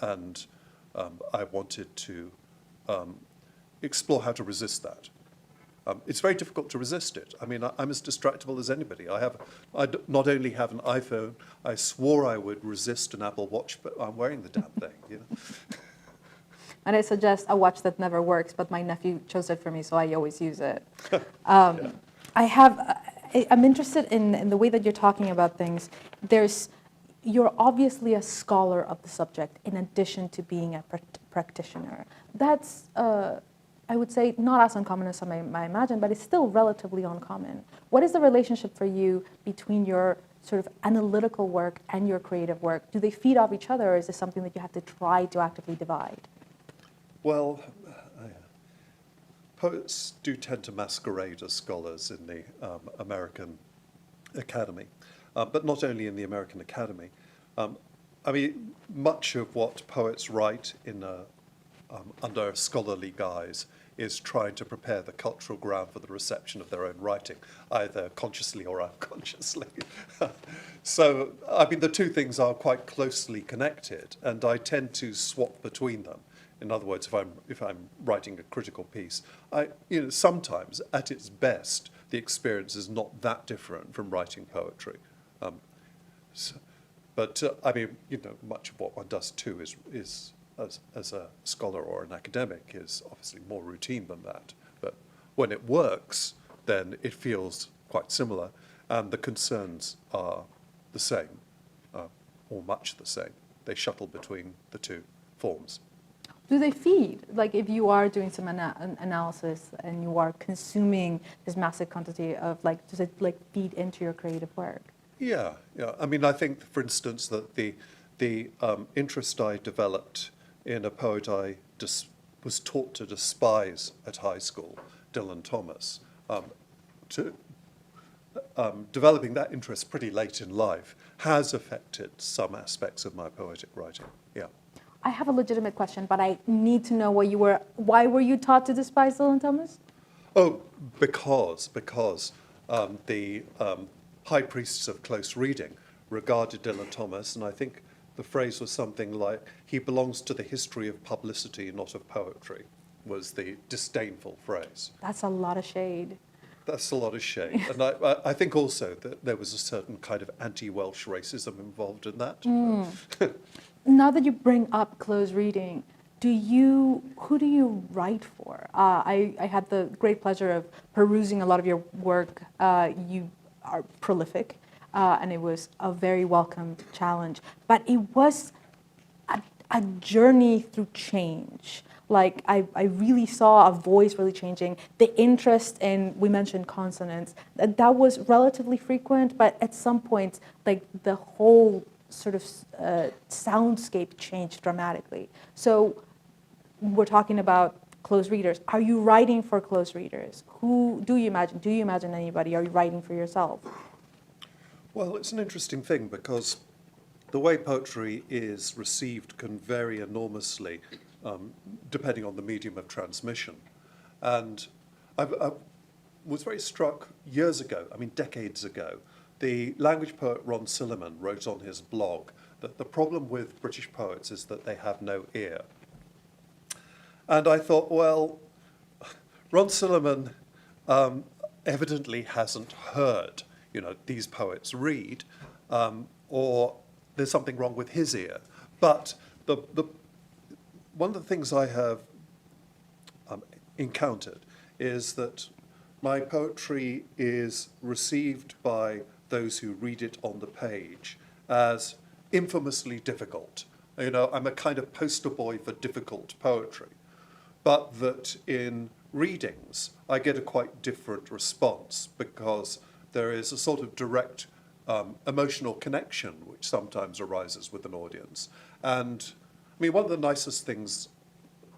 And I wanted to explore how to resist that. It's very difficult to resist it. I mean, I'm as distractible as anybody. I not only have an iPhone, I swore I would resist an Apple Watch, but I'm wearing the damn thing, And I suggest a watch that never works, but my nephew chose it for me, so I always use it. Yeah. I'm interested in the way that you're talking about things. You're obviously a scholar of the subject in addition to being a practitioner. That's, I would say, not as uncommon as some might imagine, but it's still relatively uncommon. What is the relationship for you between your sort of analytical work and your creative work? Do they feed off each other, or is this something that you have to try to actively divide? Well, poets do tend to masquerade as scholars in the American Academy, but not only in the American Academy. I mean, much of what poets write under a scholarly guise is trying to prepare the cultural ground for the reception of their own writing, either consciously or unconsciously. So, I mean, the two things are quite closely connected, and I tend to swap between them. In other words, if I'm writing a critical piece, sometimes at its best, the experience is not that different from writing poetry. But I mean, much of what one does too is as a scholar or an academic is obviously more routine than that. But when it works, then it feels quite similar, and the concerns are the same, or much the same. They shuttle between the two forms. Do they feed? Like, if you are doing some analysis and you are consuming this massive quantity of, does it feed into your creative work? Yeah. I mean, I think, for instance, that the interest I developed in a poet I was taught to despise at high school, Dylan Thomas, developing that interest pretty late in life has affected some aspects of my poetic writing. Yeah. I have a legitimate question, but I need to know why were you taught to despise Dylan Thomas? Oh, because the high priests of close reading regarded Dylan Thomas, and I think the phrase was something like, he belongs to the history of publicity, not of poetry, was the disdainful phrase. That's a lot of shade. That's a lot of shade. And I think also that there was a certain kind of anti-Welsh racism involved in that. Now that you bring up close reading, who do you write for? I had the great pleasure of perusing a lot of your work. You are prolific. and it was a very welcomed challenge. But it was a journey through change. Like, I really saw a voice really changing. The interest in, we mentioned consonants, that was relatively frequent, but at some point, like, the whole sort of soundscape changed dramatically. So we're talking about close readers. Are you writing for close readers? Who do you imagine? Do you imagine anybody? Are you writing for yourself? Well, it's an interesting thing because the way poetry is received can vary enormously depending on the medium of transmission. And I was very struck years ago, I mean decades ago, the language poet Ron Silliman wrote on his blog that the problem with British poets is that they have no ear. And I thought, well, Ron Silliman evidently hasn't heard, these poets read, or there's something wrong with his ear. But one of the things I have encountered is that my poetry is received by those who read it on the page as infamously difficult. I'm a kind of poster boy for difficult poetry. But that in readings, I get a quite different response because there is a sort of direct emotional connection which sometimes arises with an audience. And I mean, one of the nicest things,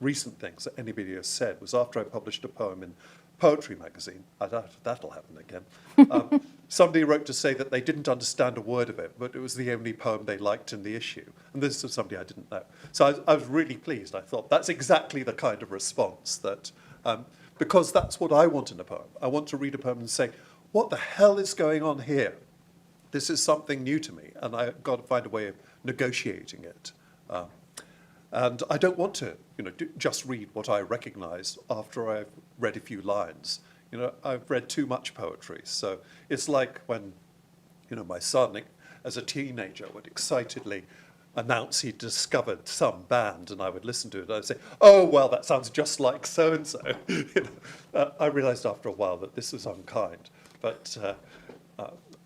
recent things that anybody has said was after I published a poem in Poetry magazine, I doubt if that'll happen again, somebody wrote to say that they didn't understand a word of it, but it was the only poem they liked in the issue. And this is somebody I didn't know. So I was really pleased. I thought that's exactly the kind of response that, because that's what I want in a poem. I want to read a poem and say, what the hell is going on here? This is something new to me, and I've got to find a way of negotiating it. And I don't want to, just read what I recognize after I've read a few lines. I've read too much poetry. So it's like when, my son, as a teenager, would excitedly announce he'd discovered some band, and I would listen to it, and I'd say, oh, well, that sounds just like so-and-so. I realized after a while that this was unkind. But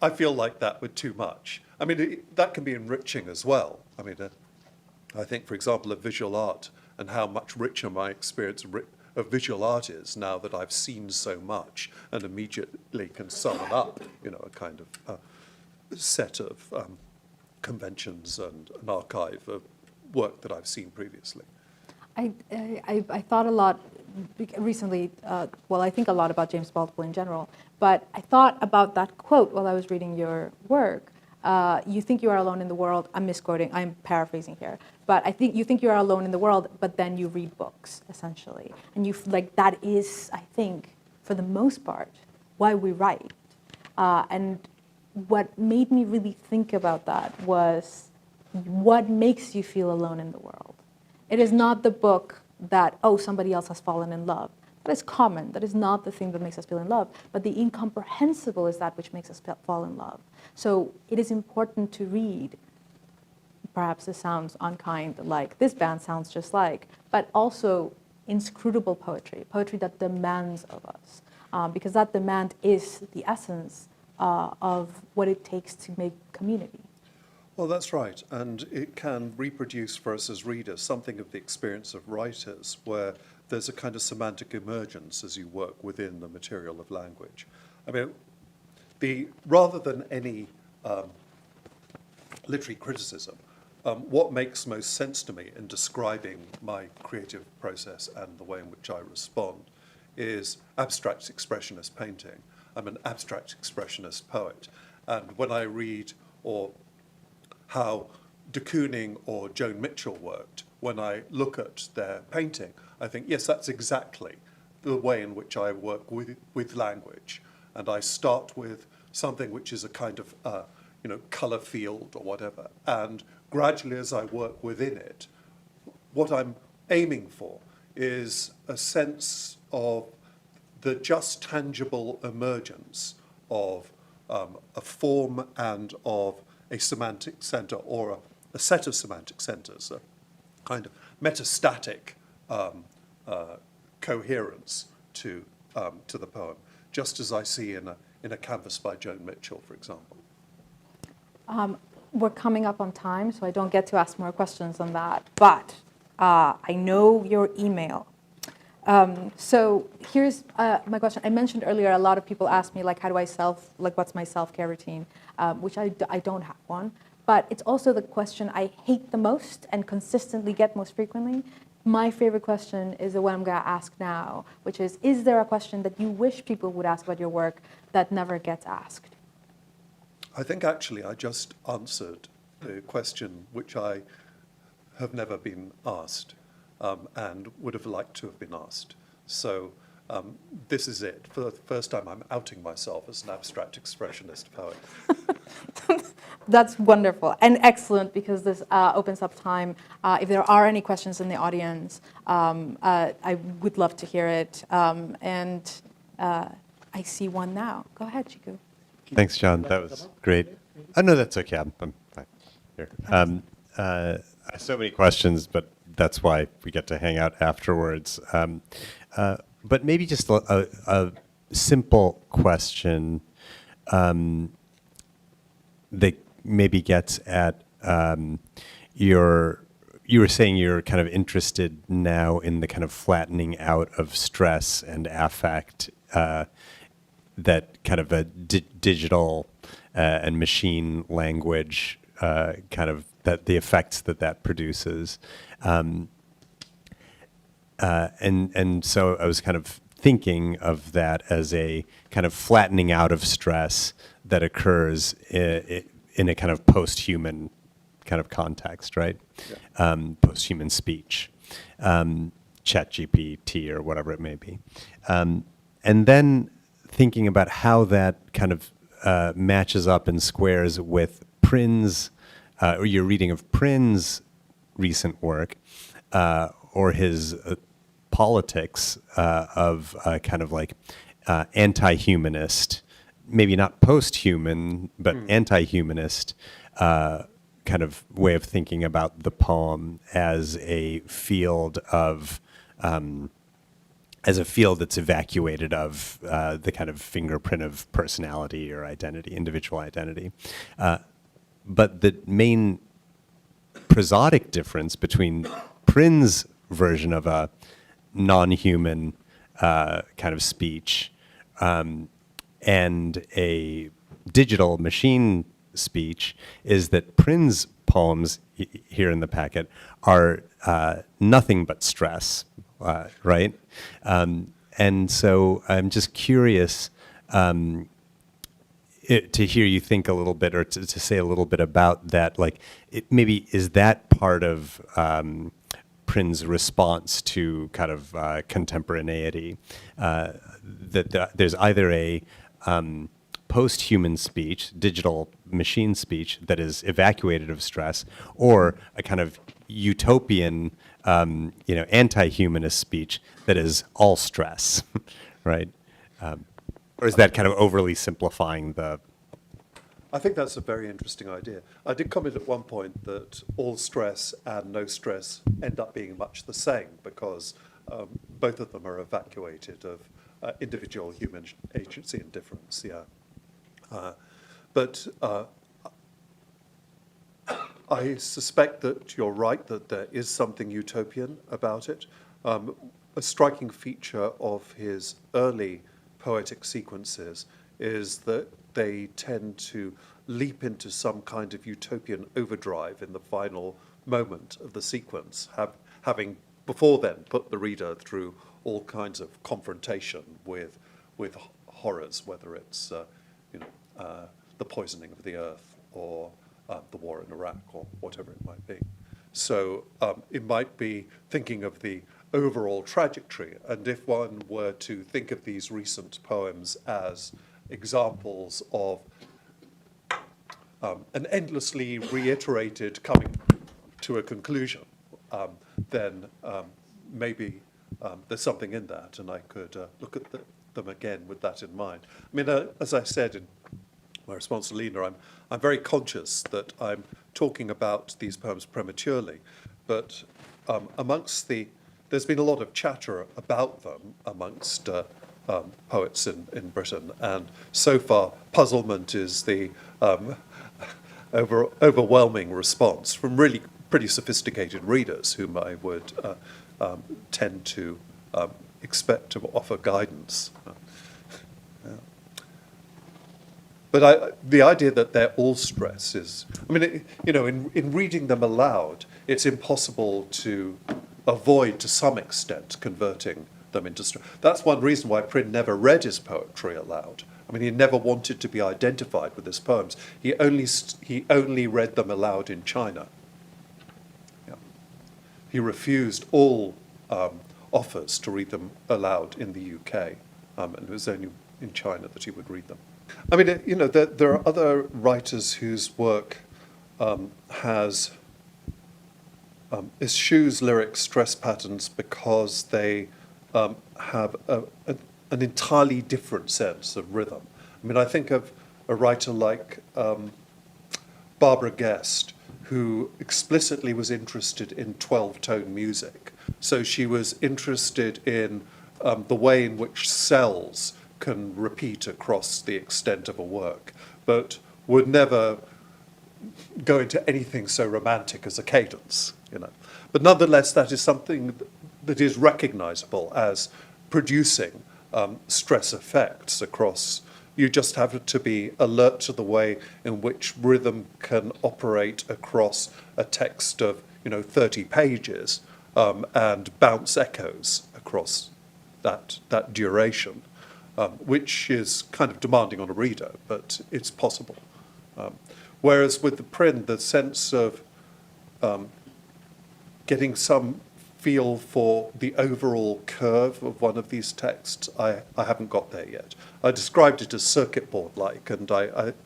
I feel like that with too much. I mean, that can be enriching as well. I mean, I think, for example, of visual art and how much richer my experience of visual art is now that I've seen so much and immediately can summon up, a kind of set of conventions and an archive of work that I've seen previously. I thought a lot recently, I think a lot about James Baldwin in general, but I thought about that quote while I was reading your work. You think you are alone in the world. I'm misquoting, I'm paraphrasing here. But I think you think you are alone in the world, but then you read books, essentially. And that is, I think, for the most part, why we write. And what made me really think about that was what makes you feel alone in the world. It is not the book that, somebody else has fallen in love. That is common. That is not the thing that makes us feel in love. But the incomprehensible is that which makes us fall in love. So it is important to read. Perhaps this sounds unkind, like this band sounds just like, but also inscrutable poetry, poetry that demands of us, because that demand is the essence of what it takes to make community. Well, that's right. And it can reproduce for us as readers something of the experience of writers, where there's a kind of semantic emergence as you work within the material of language. I mean, rather than any literary criticism, what makes most sense to me in describing my creative process and the way in which I respond is abstract expressionist painting. I'm an abstract expressionist poet. And when I read how de Kooning or Joan Mitchell worked, when I look at their painting, I think, yes, that's exactly the way in which I work with language. And I start with something which is a kind of, color field or whatever. And gradually as I work within it, what I'm aiming for is a sense of the just tangible emergence of a form and of a semantic center or a set of semantic centers, a kind of metastatic coherence to the poem, just as I see in a canvas by Joan Mitchell, for example. We're coming up on time, so I don't get to ask more questions on that. But I know your email. So here's my question. I mentioned earlier, a lot of people ask me, like, how do I what's my self-care routine? Which I don't have one. But it's also the question I hate the most and consistently get most frequently. My favorite question is the one I'm going to ask now, which is there a question that you wish people would ask about your work that never gets asked? I think actually I just answered the question which I have never been asked and would have liked to have been asked. So this is it. For the first time, I'm outing myself as an abstract expressionist poet. That's wonderful and excellent, because this opens up time. If there are any questions in the audience, I would love to hear it. And I see one now. Go ahead, Chiku. Thanks, John. That was great. Oh, no, that's okay. I'm fine. Here. I have so many questions, but that's why we get to hang out afterwards. But maybe just a simple question that maybe gets at you were saying you're kind of interested now in the kind of flattening out of stress and affect that kind of a digital and machine language kind of that the effects that produces. And so I was kind of thinking of that as a kind of flattening out of stress that occurs in a kind of post-human kind of context, right? Yeah. Post-human speech, ChatGPT or whatever it may be. And then thinking about how that kind of matches up and squares with Prin's, or your reading of Prin's recent work, or his politics of kind of like anti-humanist, maybe not post-human, but anti-humanist kind of way of thinking about the poem as a field of that's evacuated of the kind of fingerprint of personality or identity, individual identity. But the main prosodic difference between Prin's version of a non-human kind of speech and a digital machine speech is that Prin's poems here in the packet are nothing but stress, right? And so I'm just curious to hear you think a little bit, or to say a little bit about that. Like, maybe is that part of Prin's response to kind of contemporaneity, that there's either a post-human speech, digital machine speech that is evacuated of stress, or a kind of utopian, anti-humanist speech that is all stress, right? Or is that kind of overly simplifying the? I think that's a very interesting idea. I did comment at one point that all stress and no stress end up being much the same, because both of them are evacuated of individual human agency and difference. Yeah, but I suspect that you're right, that there is something utopian about it. A striking feature of his early poetic sequences is that they tend to leap into some kind of utopian overdrive in the final moment of the sequence, having before then put the reader through all kinds of confrontation with horrors, whether it's the poisoning of the earth or the war in Iraq or whatever it might be. So it might be thinking of the overall trajectory, and if one were to think of these recent poems as examples of an endlessly reiterated coming to a conclusion, then maybe there's something in that, and I could look at them again with that in mind. I mean, as I said in my response to Lena, I'm very conscious that I'm talking about these poems prematurely, but there's been a lot of chatter about them amongst poets in Britain, and so far puzzlement is the overwhelming response from really pretty sophisticated readers whom I would tend to expect to offer guidance. Yeah. But the idea that they're all stress is, I mean, in reading them aloud, it's impossible to avoid, to some extent, converting them into stress. That's one reason why Prynne never read his poetry aloud. I mean, he never wanted to be identified with his poems. He only read them aloud in China. Yeah. He refused all offers to read them aloud in the UK, and it was only in China that he would read them. I mean, there are other writers whose work eschews lyric stress patterns because they have an entirely different sense of rhythm. I mean, I think of a writer like Barbara Guest, who explicitly was interested in 12-tone music. So she was interested in the way in which cells can repeat across the extent of a work, but would never go into anything so romantic as a cadence, But nonetheless, that is something that is recognizable as producing stress effects across. You just have to be alert to the way in which rhythm can operate across a text of 30 pages and bounce echoes across that duration, which is kind of demanding on a reader, but it's possible. Whereas with the Prynne, the sense of getting some feel for the overall curve of one of these texts, I haven't got there yet. I described it as circuit board-like, and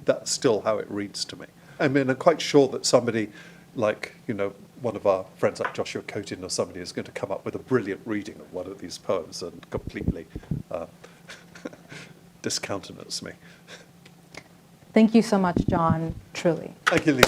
that's still how it reads to me. I mean, I'm quite sure that somebody like, one of our friends like Joshua Cotin or somebody is going to come up with a brilliant reading of one of these poems and completely discountenance me. Thank you so much, John, truly. Thank you, Lee.